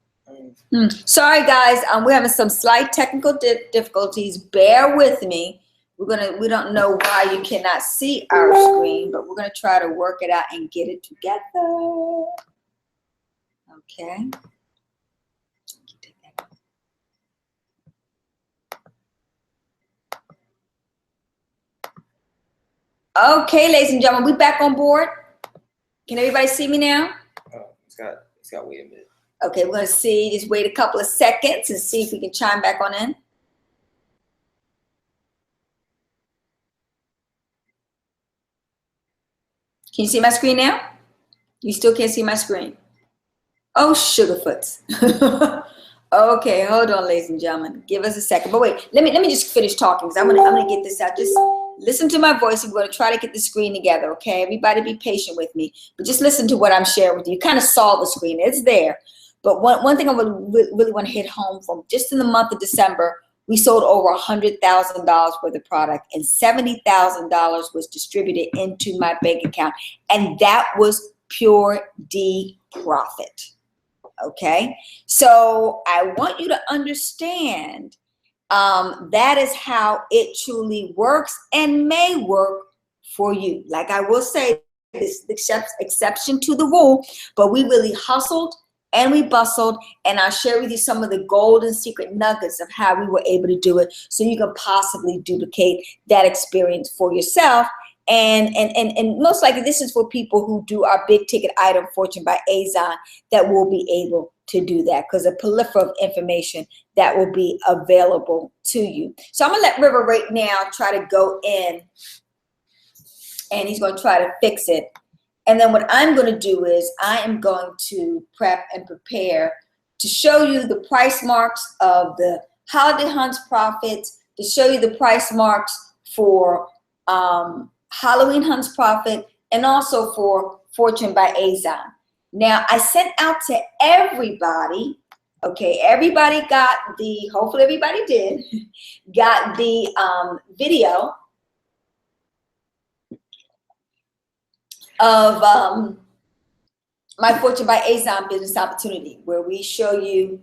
Sorry, guys. We're having some slight technical difficulties. Bear with me. We don't know why you cannot see our screen, but we're gonna try to work it out and get it together. Okay. Okay, ladies and gentlemen, we back on board. Can everybody see me now? Oh, it's got to wait a minute. Okay, we're gonna see. Just wait a couple of seconds and see if we can chime back on in. Can you see my screen now? You still can't see my screen. Oh, sugarfoots. Okay, hold on, ladies and gentlemen. Give us a second. But wait, let me just finish talking because I'm gonna get this out. Just listen to my voice. We're gonna try to get the screen together. Okay, everybody, be patient with me. But just listen to what I'm sharing with you. You kind of saw the screen. It's there. But one thing I would really want to hit home from, just in the month of December, we sold over $100,000 worth of product, and $70,000 was distributed into my bank account, and that was pure D profit. Okay, so I want you to understand that is how it truly works and may work for you. Like I will say, this exception to the rule, but we really hustled and we bustled, and I'll share with you some of the golden secret nuggets of how we were able to do it so you can possibly duplicate that experience for yourself. And most likely this is for people who do our big ticket item Fortune by Azon that will be able to do that, because a plethora of information that will be available to you. So I'm gonna let River right now try to go in, and he's gonna try to fix it. And then what I'm going to do is I am going to prep and prepare to show you the price marks of the Holiday Hunts Profits, to show you the price marks for Halloween Hunts Profit, and also for Fortune by Azon. Now, I sent out to everybody, okay, everybody got the, hopefully everybody did, got the video of my Fortune by Azon business opportunity, where we show you,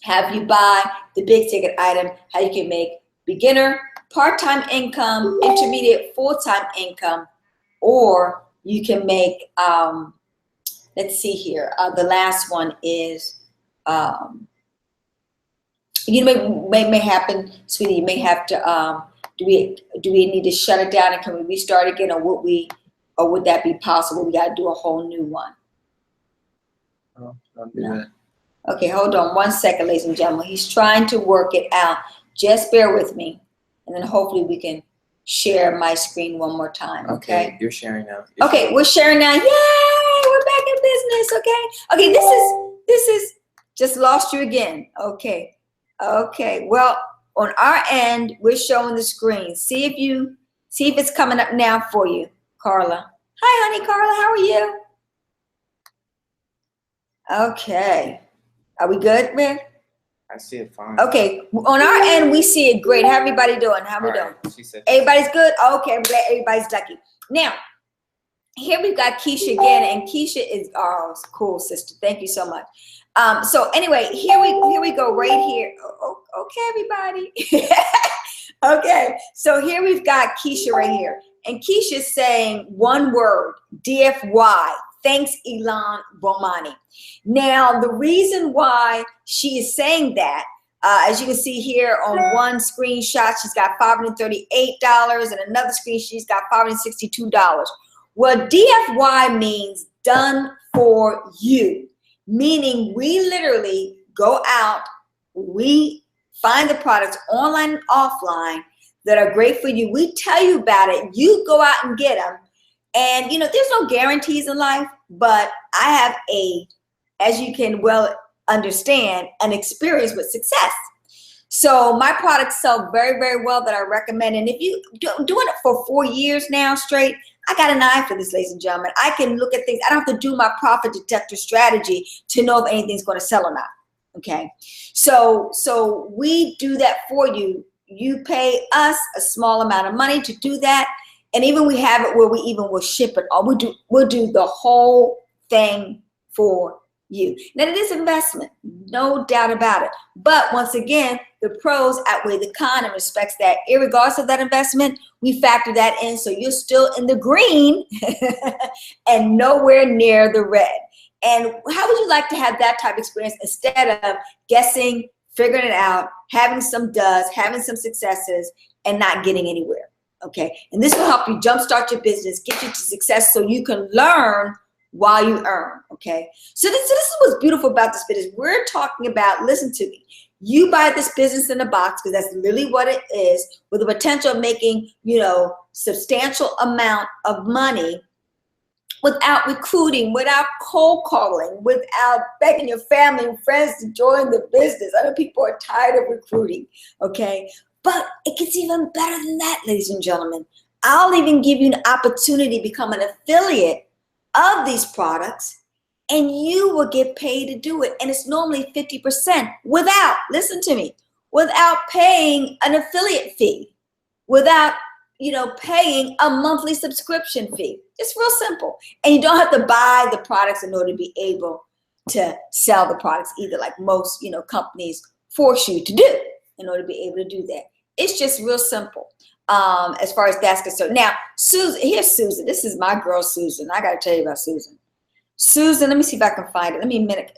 have you buy the big ticket item, how you can make beginner, part-time income, intermediate, full-time income, or you can make, let's see here, the last one is, you may happen, sweetie, you may have to, do we need to shut it down and can we restart again, or would that be possible? We got to do a whole new one. Oh, I'll do that. Okay, hold on 1 second, ladies and gentlemen. He's trying to work it out. Just bear with me, and then hopefully we can share my screen one more time. Okay. You're sharing now. Okay, we're sharing now. Yay! We're back in business. Okay. Okay. This is just lost you again. Okay. Okay. Well, on our end, we're showing the screen. See if it's coming up now for you, Carla. Hi, honey, Carla. How are you? Okay. Are we good, man? I see it fine. Okay. On our end, we see it great. How everybody doing? How we doing? She said Everybody's good? Okay. I'm glad everybody's lucky. Now, here we've got Keisha again, and Keisha is cool, sister. Thank you so much. So anyway, here we go right here. Oh, okay, everybody. Okay. So here we've got Keisha right here, and Keisha's saying one word, DFY. Thanks, Ilan Romani. Now, the reason why she is saying that, as you can see here on one screenshot, she's got $538, and another screen, she's got $562. Well, DFY means done for you, meaning we literally go out, we find the products online and offline that are great for you. We tell you about it. You go out and get them. And, there's no guarantees in life, but I have as you can well understand, an experience with success. So my products sell very, very well that I recommend. And if you doing it for 4 years now straight, I got an eye for this, ladies and gentlemen. I can look at things. I don't have to do my profit detector strategy to know if anything's going to sell or not. Okay. So we do that for you. You pay us a small amount of money to do that. And even we have it where we even will ship it. Or we'll do the whole thing for you. Now it is investment, no doubt about it. But once again, the pros outweigh the con in respects that irregardless of that investment, we factor that in. So you're still in the green and nowhere near the red. And how would you like to have that type of experience instead of guessing, figuring it out, having some duds, having some successes, and not getting anywhere? Okay, and this will help you jumpstart your business, get you to success so you can learn while you earn, okay? So this is what's beautiful about this business. We're talking about, listen to me, you buy this business in a box because that's literally what it is, with the potential of making, substantial amount of money without recruiting, without cold calling, without begging your family and friends to join the business. I know people are tired of recruiting, okay? But it gets even better than that, ladies and gentlemen. I'll even give you an opportunity to become an affiliate of these products, and you will get paid to do it. And it's normally 50% without, listen to me, without paying an affiliate fee, without, paying a monthly subscription fee. It's real simple. And you don't have to buy the products in order to be able to sell the products either, like most, companies force you to do in order to be able to do that. It's just real simple as far as that's concerned. Now, Susan, here's Susan. This is my girl, Susan. I got to tell you about Susan. Susan, let me see if I can find it.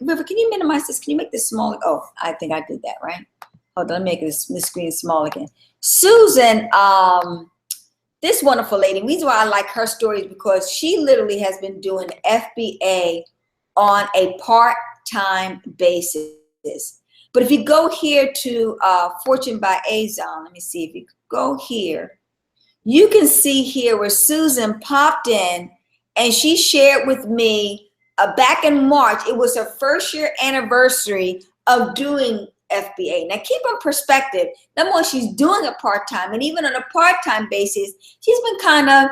River, can you minimize this? Can you make this smaller? Oh, I think I did that, right? Hold on, let me make this screen small again. Susan, this wonderful lady, the reason why I like her story is because she literally has been doing FBA on a part-time basis. But if you go here to Fortune by Azon, let me see if you go here, you can see here where Susan popped in and she shared with me back in March. It was her first year anniversary of doing FBA. Now keep in perspective, number one, she's doing it part-time, and even on a part-time basis, she's been kind of,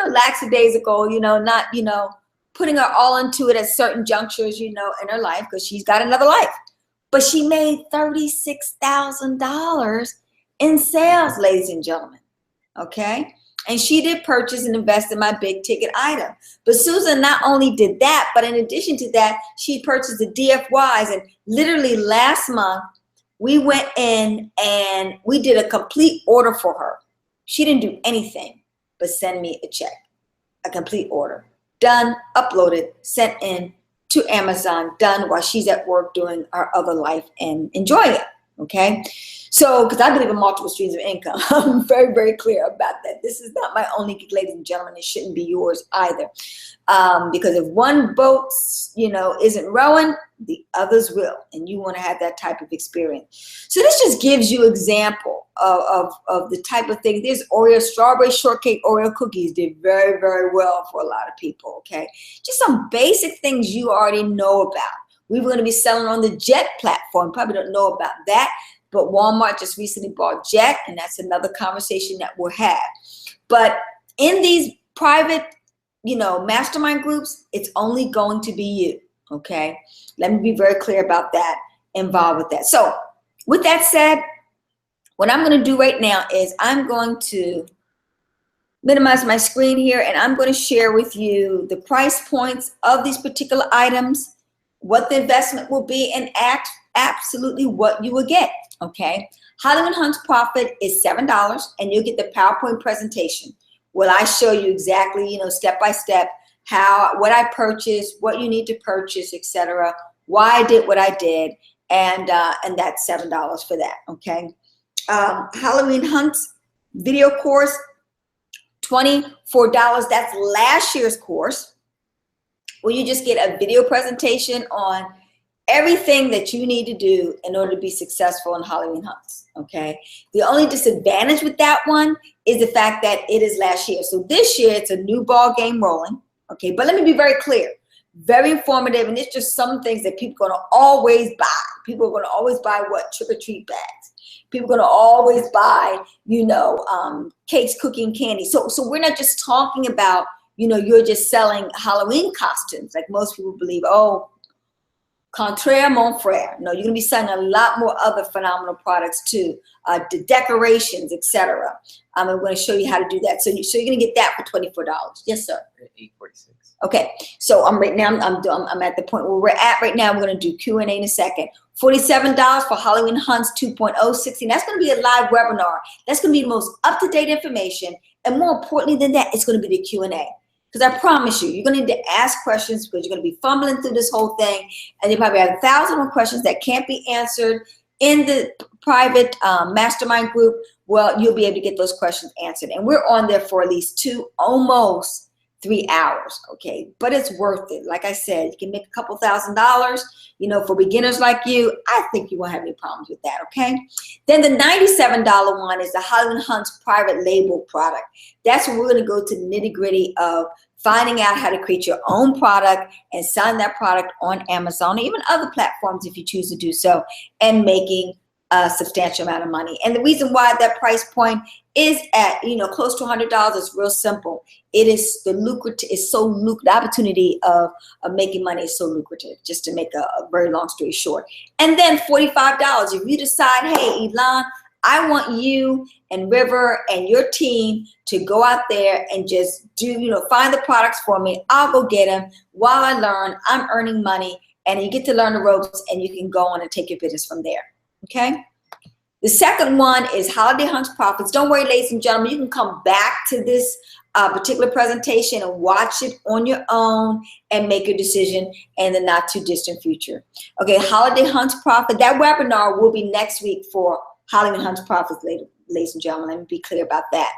lackadaisical, not, putting her all into it at certain junctures, in her life, because she's got another life. But she made $36,000 in sales, ladies and gentlemen. Okay. And she did purchase and invest in my big ticket item. But Susan not only did that, but in addition to that, she purchased the DFYs. And literally last month, we went in and we did a complete order for her. She didn't do anything but send me a check, a complete order. Done, uploaded, sent in to Amazon, done while she's at work doing her other life and enjoying it, okay? So, because I believe in multiple streams of income, I'm very, very clear about that. This is not my only gig, ladies and gentlemen. It shouldn't be yours either. Because if one boat, isn't rowing, the others will. And you want to have that type of experience. So this just gives you example of the type of thing. There's Oreo, strawberry shortcake Oreo cookies did very, very well for a lot of people, okay? Just some basic things you already know about. We were going to be selling on the Jet platform. Probably don't know about that. But Walmart just recently bought Jet, and that's another conversation that we'll have. But in these private, mastermind groups, it's only going to be you, okay? Let me be very clear about that, involved with that. So with that said, what I'm going to do right now is I'm going to minimize my screen here, and I'm going to share with you the price points of these particular items, what the investment will be, and absolutely what you will get. Okay, Hollywood Hunt's profit is $7, and you'll get the PowerPoint presentation. Will I show you exactly, step by step, what I purchased, what you need to purchase, etc. Why I did what I did, and that's $7 for that. Okay, Halloween Hunt's video course, $24. That's last year's course, where you just get a video presentation on everything that you need to do in order to be successful in Halloween Hunts, okay? The only disadvantage with that one is the fact that it is last year. So this year, it's a new ball game rolling, okay? But let me be very clear, very informative, and it's just some things that people are gonna always buy. People are gonna always buy what? Trick-or-treat bags. People are gonna always buy, cakes, cookie, and candy. So we're not just talking about, you're just selling Halloween costumes, like most people believe, oh, contraire, mon frère. No, you're gonna be selling a lot more other phenomenal products too, the decorations, etc. I'm going to show you how to do that. So you're gonna get that for $24. Yes, sir. $8.46. Okay, so I'm at the point where we're at right now. We're gonna do Q&A in a second. $47 for Halloween Hunts 2.0, 16. That's gonna be a live webinar. That's gonna be the most up-to-date information, and more importantly than that, it's gonna be the Q&A. Because I promise you, you're going to need to ask questions, because you're going to be fumbling through this whole thing, and you probably have 1,000 more questions that can't be answered in the private mastermind group. Well, you'll be able to get those questions answered. And we're on there for at least 2, almost 3 hours, okay? But it's worth it. Like I said, you can make a couple $1,000, for beginners like you. I think you won't have any problems with that, okay? Then the $97 one is the Hollywood Hunts private label product. That's where we're gonna go to the nitty-gritty of finding out how to create your own product and selling that product on Amazon, or even other platforms if you choose to do so, and making a substantial amount of money. And the reason why that price point is at close to $100 is real simple. It is the opportunity of making money is so lucrative, just to make a very long story short. And then $45, if you decide, hey, Elon, I want you and River and your team to go out there and just find the products for me. I'll go get them while I learn. I'm earning money, and you get to learn the ropes, and you can go on and take your business from there. Okay. The second one is Holiday Hunts Profits. Don't worry, ladies and gentlemen, you can come back to this particular presentation and watch it on your own and make your decision in the not too distant future. Okay, Holiday Hunts Profit. That webinar will be next week for Holiday Hunts Profits, ladies and gentlemen. Let me be clear about that.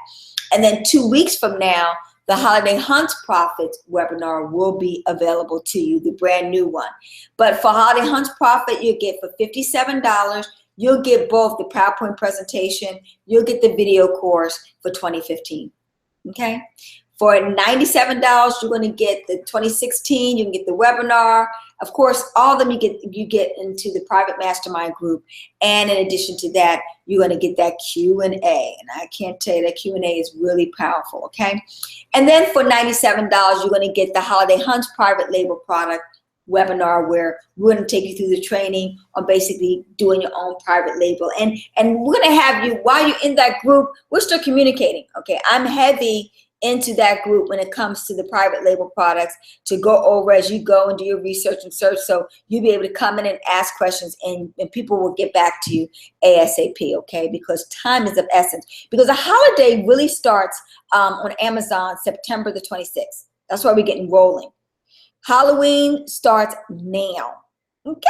And then 2 weeks from now, the Holiday Hunts Profits webinar will be available to you, the brand new one. But for Holiday Hunts Profit, you get for $57. You'll get both the PowerPoint presentation, you'll get the video course for $20.15. Okay? For $97, you're going to get the 2016, you can get the webinar. Of course, all of them you get into the private mastermind group. And in addition to that, you're going to get that Q&A. And I can't tell you that Q&A is really powerful, okay? And then for $97, you're going to get the Holiday Hunts private label product webinar where we're going to take you through the training on basically doing your own private label. And we're going to have you, while you're in that group, we're still communicating. Okay, I'm heavy into that group when it comes to the private label products to go over as you go and do your research and search. So you'll be able to come in and ask questions, and people will get back to you ASAP, okay? Because time is of essence. Because the holiday really starts on Amazon September the 26th. That's why we're getting rolling. Halloween starts now, okay?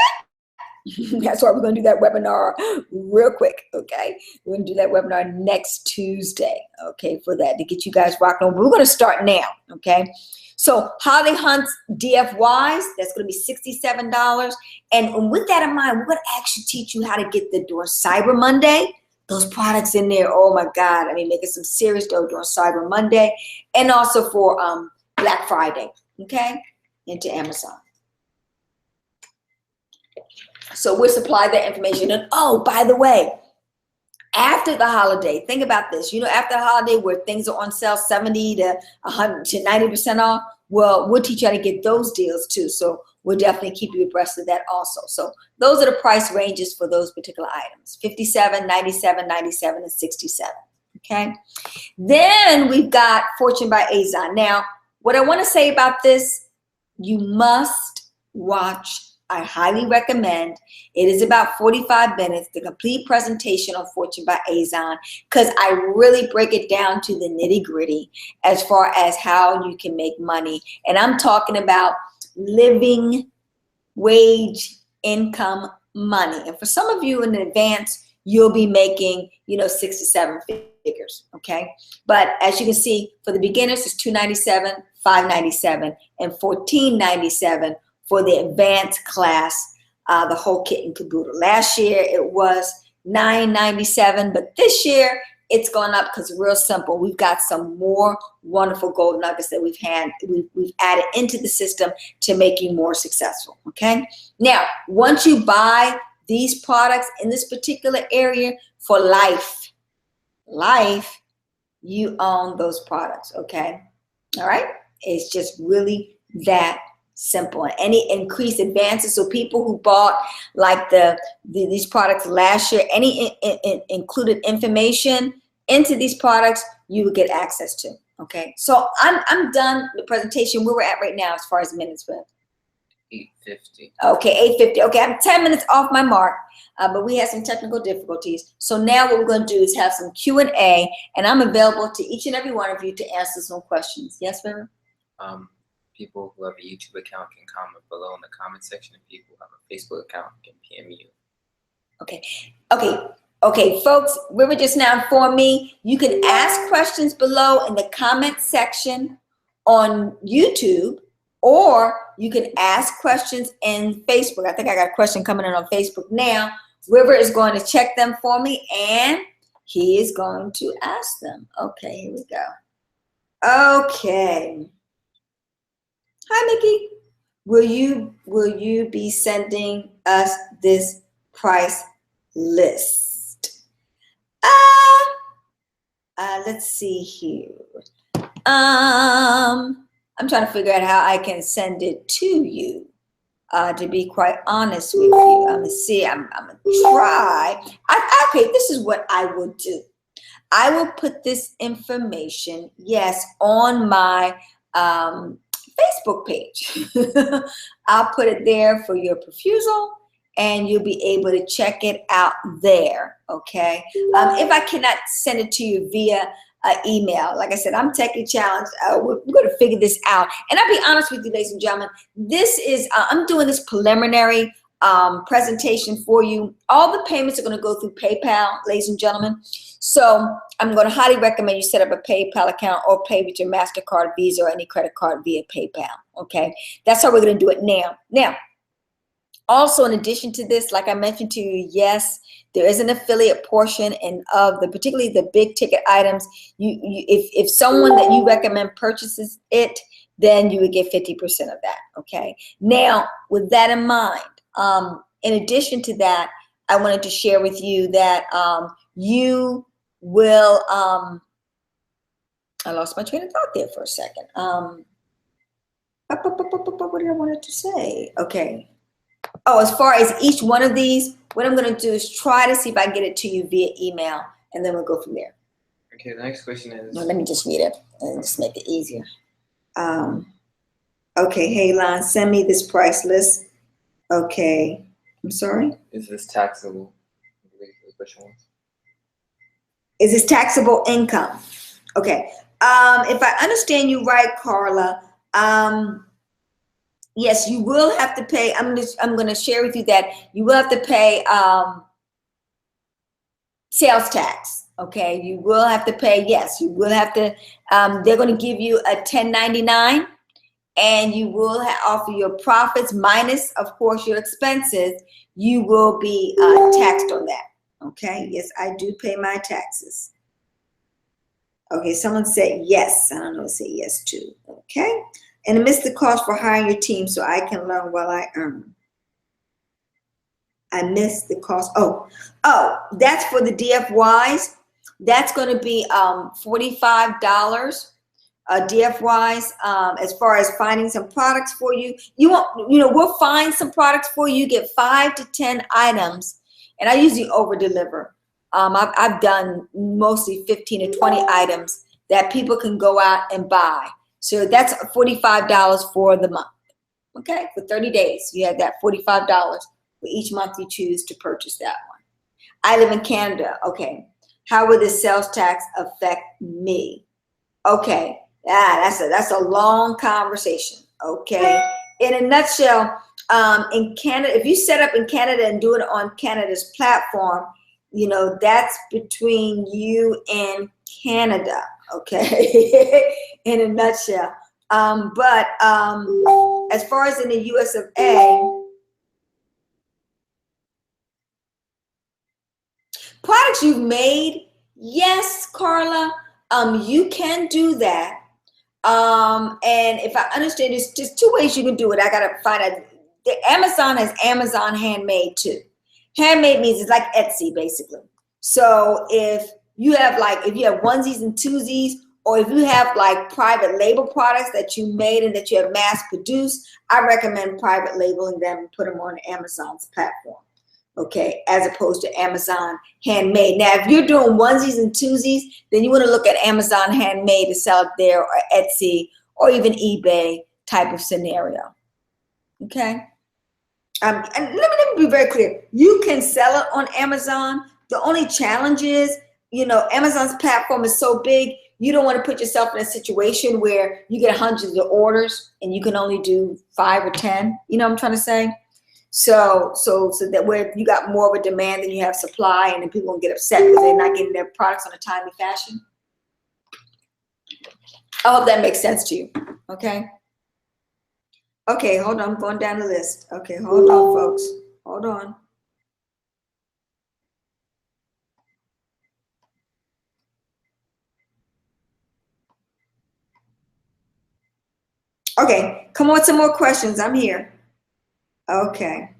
That's why we're going to do that webinar real quick, okay? We're going to do that webinar next Tuesday, okay, for that, to get you guys rocking on. We're going to start now, okay? So Holiday Hunts DFYs, that's going to be $67. And with that in mind, we're going to actually teach you how to get the during Cyber Monday, those products in there. Oh my God, I mean, making some serious dough during Cyber Monday, and also for Black Friday, okay, into Amazon. So we'll supply that information. And oh, by the way, after the holiday, think about this. You know, after the holiday where things are on sale 70 to 100 to 90% off, well, we'll teach you how to get those deals too. So we'll definitely keep you abreast of that also. So those are the price ranges for those particular items: 57, 97, 97, and 67. Okay. Then we've got Fortune by Azon. Now, what I want to say about this, you must watch. I highly recommend. It is about 45 minutes, the complete presentation on Fortune by Azon, because I really break it down to the nitty gritty as far as how you can make money. And I'm talking about living wage income money. And for some of you in advance, you'll be making, 6 to 7 figures, okay? But as you can see, for the beginners, it's $297, $597, and $1497 for the advanced class, the whole kit and caboodle. Last year it was $997, but this year it's gone up because real simple. We've got some more wonderful gold nuggets that we've added into the system to make you more successful. Okay. Now, once you buy these products in this particular area for life, you own those products. Okay. All right. It's just really that simple. And any increased advances, so people who bought like these products last year, any included information into these products, you would get access to. Okay, so I'm done the presentation. Where we're at right now as far as minutes with 8:50. Okay, 8:50. Okay, I'm 10 minutes off my mark, but we had some technical difficulties. So now what we're going to do is have some Q&A, and I'm available to each and every one of you to answer some questions. Yes, ma'am? People who have a YouTube account can comment below in the comment section, and people who have a Facebook account can PM you. Okay, folks, River just now informed me you can ask questions below in the comment section on YouTube, or you can ask questions in Facebook. I think I got a question coming in on Facebook now. River is going to check them for me, and he is going to ask them. Okay, here we go. Okay. Hi, Mickey. Will you be sending us this price list? Let's see here. I'm trying to figure out how I can send it to you. To be quite honest with you, I'm gonna see. I'm gonna try. Okay, this is what I will do. I will put this information, yes, on my Facebook page. I'll put it there for your perusal, and you'll be able to check it out there, okay? If I cannot send it to you via email, like I said, I'm techie challenged. We're going to figure this out. And I'll be honest with you, ladies and gentlemen, this is, I'm doing this preliminary presentation for you. All the payments are going to go through PayPal, ladies and gentlemen. So I'm going to highly recommend you set up a PayPal account or pay with your MasterCard, Visa, or any credit card via PayPal. Okay, that's how we're going to do it now. Now, also in addition to this, like I mentioned to you, yes, there is an affiliate portion, and of the particularly the big ticket items. If someone that you recommend purchases it, then you would get 50% of that. Okay. Now, with that in mind, in addition to that, I wanted to share with you that you will, I lost my train of thought there for a second. What did I want to say? Okay. Oh, as far as each one of these, what I'm going to do is try to see if I can get it to you via email, and then we'll go from there. Okay, the next question is... No, let me just read it and just make it easier. Okay, hey, Lon, send me this price list. Okay, I'm sorry? Is this taxable? Is this taxable income? Okay, if I understand you right, Carla, yes, you will have to pay. I'm going to share with you that you will have to pay sales tax. Okay, you will have to pay. Yes, you will have to. They're going to give you a 1099, and you will offer your profits minus, of course, your expenses. You will be taxed on that. Okay. Yes, I do pay my taxes. Okay, someone said yes. I don't know, say yes too. Okay. And amidst the cost for hiring your team so I can learn while I earn. I missed the cost. Oh, that's for the DFYs. That's going to be $45 DFYs. As far as finding some products for you, we'll find some products for you. You get 5 to 10 items, and I usually over deliver. I've done mostly 15 to 20 items that people can go out and buy. So that's $45 for the month. Okay, for 30 days, you have that $45 for each month you choose to purchase that one. I live in Canada. Okay, how will this sales tax affect me? Okay, that's a long conversation. Okay, in a nutshell, in Canada, if you set up in Canada and do it on Canada's platform, that's between you and Canada. Okay, in a nutshell. But as far as in the US of A, products you've made, yes, Carla, you can do that. And if I understand, there's just 2 ways you can do it. I gotta find out. Amazon has Amazon Handmade too. Handmade means it's like Etsy basically. So if you have onesies and twosies, or if you have like private label products that you made and that you have mass produced, I recommend private labeling them and put them on Amazon's platform. Okay, as opposed to Amazon Handmade. Now, if you're doing onesies and twosies, then you want to look at Amazon Handmade to sell it there, or Etsy, or even eBay type of scenario. Okay. And let me be very clear. You can sell it on Amazon. The only challenge is, Amazon's platform is so big, you don't want to put yourself in a situation where you get hundreds of orders and you can only do 5 or 10. You know what I'm trying to say? So that where you got more of a demand than you have supply, and then people won't get upset because they're not getting their products on a timely fashion. I hope that makes sense to you. Okay. Okay, hold on. I'm going down the list. Okay, hold on, folks. Hold on. Okay, come on, some more questions. I'm here. Okay.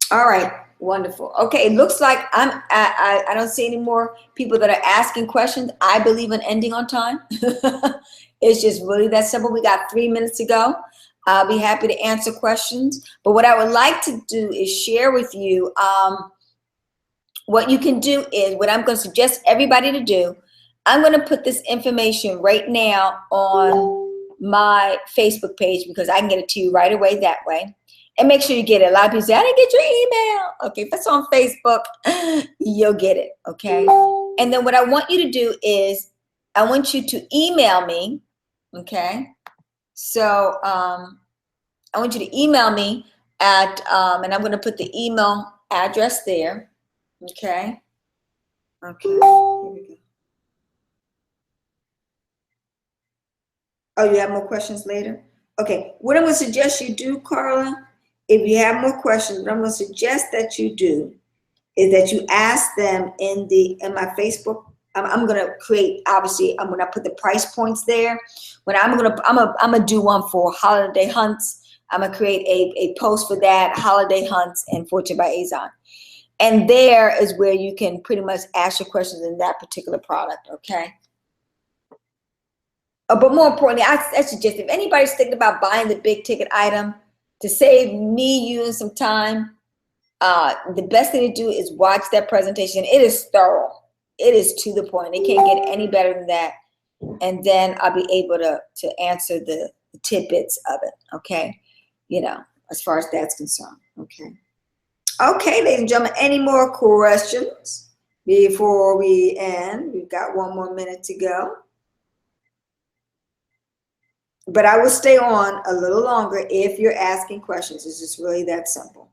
All right, wonderful. Okay, it looks like I don't see any more people that are asking questions. I believe in ending on time. It's just really that simple. We got 3 minutes to go. I'll be happy to answer questions. But what I would like to do is share with you what you can do is, what I'm going to suggest everybody to do, I'm going to put this information right now on my Facebook page because I can get it to you right away that way. And make sure you get it. A lot of people say, I didn't get your email. Okay, if it's on Facebook, you'll get it, okay? And then what I want you to do is, I want you to email me, okay? So I want you to email me at, and I'm going to put the email address there, okay? Okay, here we go. Oh, you have more questions later? Okay, what I'm going to suggest you do, Carla, if you have more questions, what I'm going to suggest that you do is that you ask them in my Facebook. I'm going to create, obviously, I'm going to put the price points there. When I'm going to do one for holiday hunts. I'm going to create a post for that, holiday hunts and Fortune by Azon. And there is where you can pretty much ask your questions in that particular product, okay? But more importantly, I suggest if anybody's thinking about buying the big ticket item to save me, you, and some time, the best thing to do is watch that presentation. It is thorough. It is to the point. It can't get any better than that. And then I'll be able to answer the tidbits of it. Okay. You know, as far as that's concerned. Okay. Okay, ladies and gentlemen, any more questions before we end? We've got 1 more minute to go. But I will stay on a little longer if you're asking questions. It's just really that simple.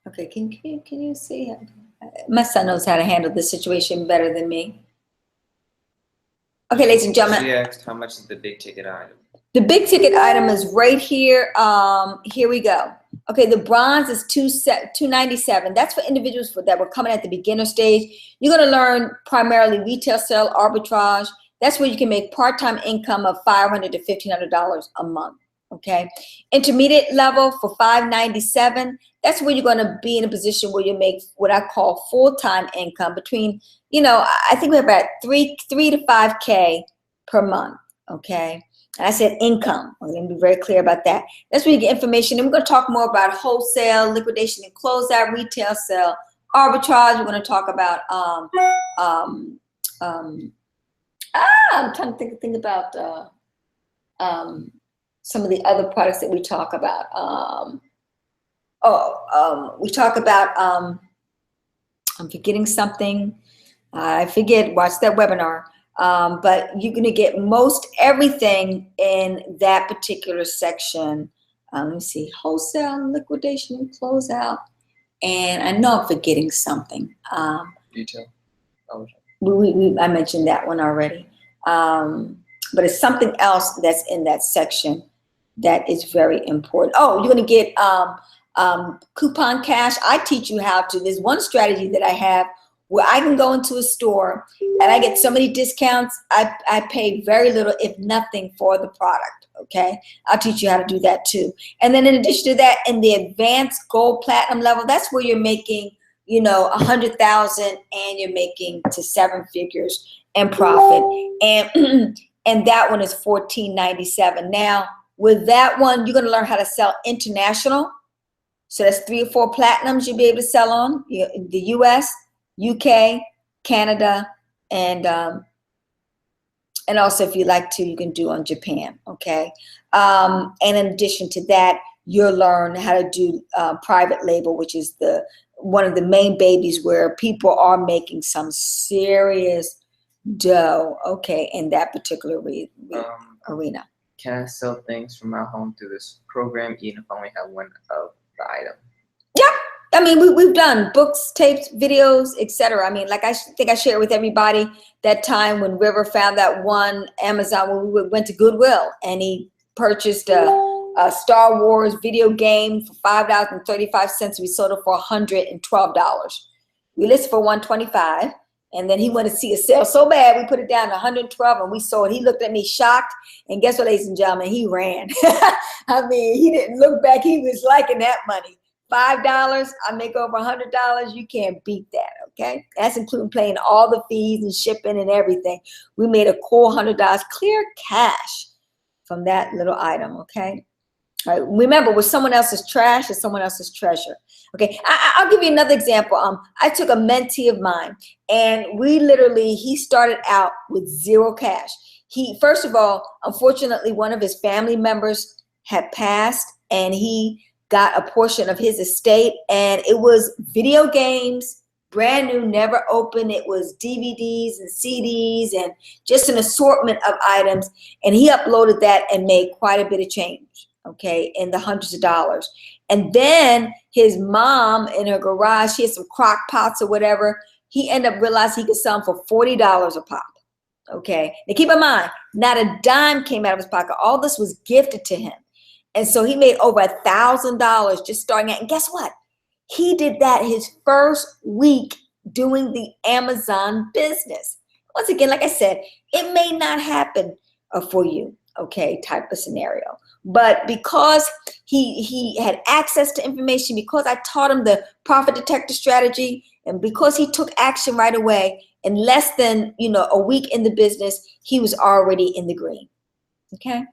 Okay, can you see? My son knows how to handle this situation better than me. Okay, ladies and gentlemen. She asked how much is the big ticket item? The big ticket item is right here. Here we go. Okay, the bronze is $297. That's for individuals that were coming at the beginner stage. You're going to learn primarily retail sale arbitrage. That's where you can make part-time income of $500 to $1,500 a month. Okay, intermediate level for $597. That's where you're going to be in a position where you make what I call full-time income between, you know, I think we're about 3 to 5K per month. Okay. And I said income. I'm going to be very clear about that. That's where you get information. And we're going to talk more about wholesale, liquidation and closeout, retail sale, arbitrage. We're going to talk about I'm trying to think about some of the other products that we talk about. We talk about I'm forgetting something. I forget. Watch that webinar. But you're going to get most everything in that particular section. Let me see, wholesale, liquidation, and closeout. And I know I'm forgetting something. Retail. I mentioned that one already. But it's something else that's in that section that is very important. Oh, you're going to get coupon cash. I teach you how to. There's one strategy that I have where I can go into a store and I get so many discounts, I pay very little, if nothing, for the product, okay? I'll teach you how to do that too. And then in addition to that, in the advanced gold platinum level, that's where you're making, you know, 100,000 and you're making to 7 figures in profit. And that one is $14.97. Now, with that one, you're gonna learn how to sell international. So that's 3 or 4 platinums you'll be able to sell on, the US, UK, Canada, and also if you like to, you can do on Japan, okay? And in addition to that, you'll learn how to do private label, which is one of the main babies where people are making some serious dough, okay, in that particular arena. Can I sell things from my home through this program, even if I only have one of the item? Yep. I mean, we've done books, tapes, videos, etc. I mean, like I think I shared with everybody that time when River found that one Amazon when we went to Goodwill and he purchased a Star Wars video game for $5.35. We sold it for $112. We listed for $125, and then he wanted to see a sale so bad we put it down to $112, and we sold it. He looked at me shocked, and guess what, ladies and gentlemen? He ran. I mean, he didn't look back. He was liking that money. $5, I make over $100. You can't beat that, okay? That's including paying all the fees and shipping and everything. We made a cool $100 clear cash from that little item, okay? All right, remember, with someone else's trash is someone else's treasure. Okay, I'll give you another example. I took a mentee of mine, and he started out with 0 cash. First of all, unfortunately, one of his family members had passed, and he got a portion of his estate, and it was video games, brand new, never opened. It was DVDs and CDs and just an assortment of items, and he uploaded that and made quite a bit of change, okay, in the hundreds of dollars. And then his mom in her garage, she had some crock pots or whatever. He ended up realizing he could sell them for $40 a pop, okay? Now keep in mind, not a dime came out of his pocket. All this was gifted to him. And so he made over $1,000 just starting out. And guess what? He did that his first week doing the Amazon business. Once again, like I said, it may not happen for you, okay, type of scenario. But because he had access to information, because I taught him the profit detector strategy, and because he took action right away, in less than a week in the business, he was already in the green. Okay.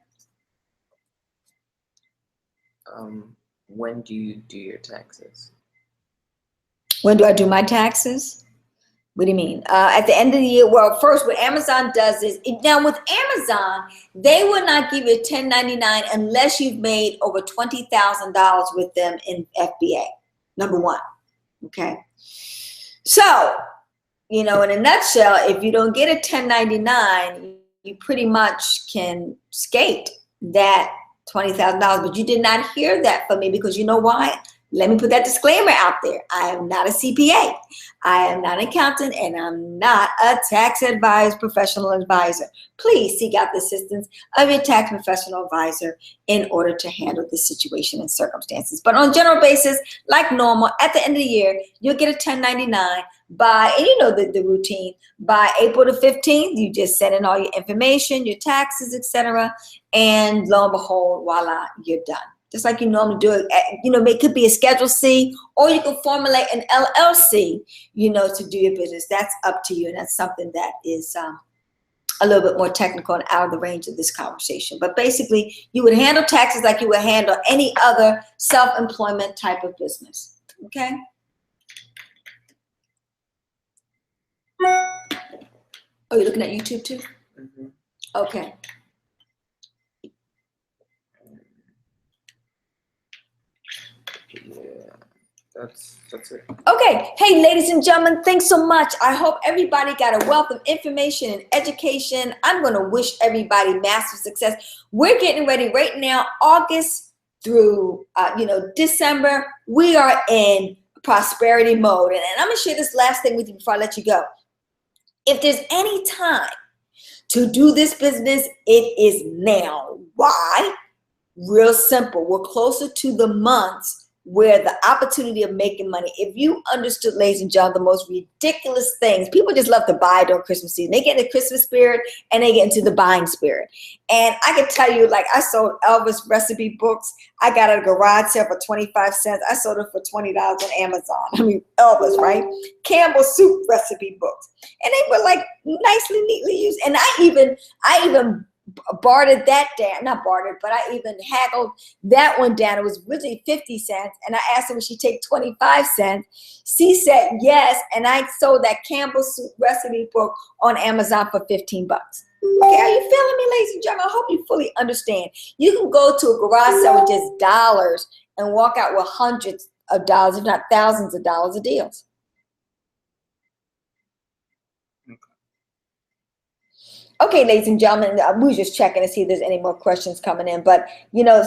When do you do your taxes? When do I do my taxes? What do you mean? At the end of the year? Well, first, what Amazon does is, now with Amazon, they will not give you a 1099 unless you've made over $20,000 with them in FBA, number one. Okay. So, in a nutshell, if you don't get a 1099, you pretty much can skate that $20,000, but you did not hear that from me, because you know why? Let me put that disclaimer out there. I am not a CPA. I am not an accountant, and I'm not a tax advisor, professional advisor. Please seek out the assistance of your tax professional advisor in order to handle this situation and circumstances. But on a general basis, like normal, at the end of the year, you'll get a 1099 by, and you know the routine, by April the 15th, you just send in all your information, your taxes, etc. And lo and behold, voila, you're done. Just like you normally do it. It could be a Schedule C, or you can formulate an LLC, to do your business. That's up to you. And that's something that is a little bit more technical and out of the range of this conversation. But basically, you would handle taxes like you would handle any other self-employment type of business. Okay? Oh, you're looking at YouTube too? Mm-hmm. Okay. Yeah, that's it. Okay. Hey, ladies and gentlemen, thanks so much. I hope everybody got a wealth of information and education. I'm going to wish everybody massive success. We're getting ready right now, August through, December. We are in prosperity mode. And I'm going to share this last thing with you before I let you go. If there's any time to do this business, it is now. Why? Real simple. We're closer to the months where the opportunity of making money. If you understood, ladies and gentlemen, the most ridiculous things, people just love to buy during Christmas season. They get in the Christmas spirit and they get into the buying spirit. And I can tell you, like, I sold Elvis recipe books. I got a garage sale for 25 cents. I sold it for $20 on Amazon. I mean, Elvis, right? Campbell soup recipe books. And they were like nicely, neatly used. And I even bartered that down, not bartered, but I even haggled that one down. It was originally 50 cents. And I asked her, would she take 25 cents? She said yes. And I sold that Campbell soup recipe book on Amazon for 15 bucks. Okay, are you feeling me, ladies and gentlemen? I hope you fully understand. You can go to a garage sale with just dollars and walk out with hundreds of dollars, if not thousands of dollars of deals. Okay, ladies and gentlemen, we were just checking to see if there's any more questions coming in. But,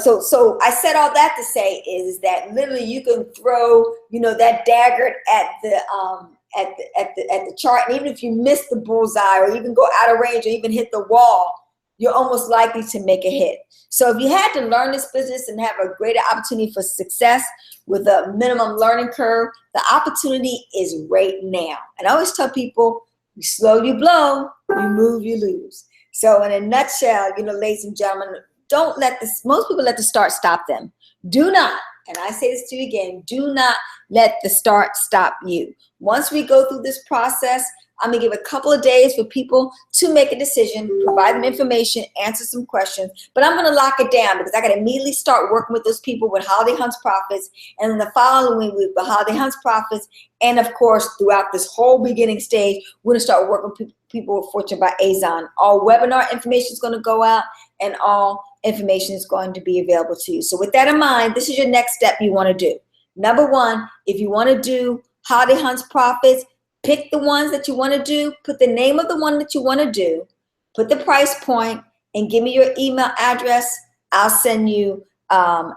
so I said all that to say is that literally you can throw, that dagger at the chart. And even if you miss the bullseye or even go out of range or even hit the wall, you're almost likely to make a hit. So if you had to learn this business and have a greater opportunity for success with a minimum learning curve, the opportunity is right now. And I always tell people, you slow, you blow, you move, you lose. So in a nutshell, ladies and gentlemen, most people let the start stop them. Do not, and I say this to you again, do not let the start stop you. Once we go through this process, I'm going to give a couple of days for people to make a decision, provide them information, answer some questions. But I'm going to lock it down because I got to immediately start working with those people with Holiday Hunts Profits. And then the following week, the Holiday Hunts Profits. And of course, throughout this whole beginning stage, we're going to start working with people with Fortune by Azon. All webinar information is going to go out and all information is going to be available to you. So with that in mind, this is your next step you want to do. Number one, if you want to do Holiday Hunts Profits, pick the ones that you want to do, put the name of the one that you want to do, put the price point, and give me your email address. I'll send you my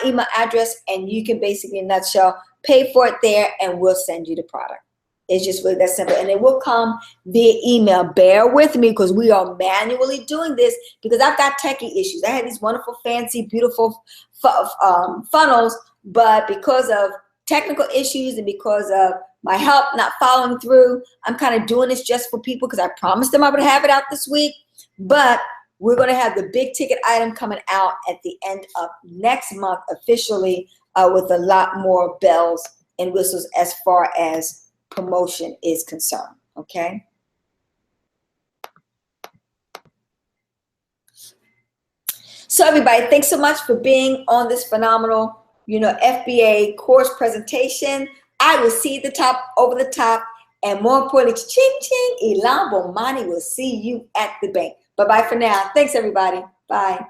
email address, and you can basically, in a nutshell, pay for it there, and we'll send you the product. It's just really that simple. And it will come via email. Bear with me because we are manually doing this because I've got techie issues. I had these wonderful, fancy, beautiful funnels, but because of technical issues and because of my help not following through, I'm kind of doing this just for people because I promised them I would have it out this week. But we're going to have the big ticket item coming out at the end of next month officially, with a lot more bells and whistles as far as promotion is concerned. Okay. So everybody, thanks so much for being on this phenomenal, FBA course presentation. I will see the top over the top, and more importantly, ching ching, Ilan Bomani will see you at the bank. Bye-bye for now. Thanks everybody. Bye.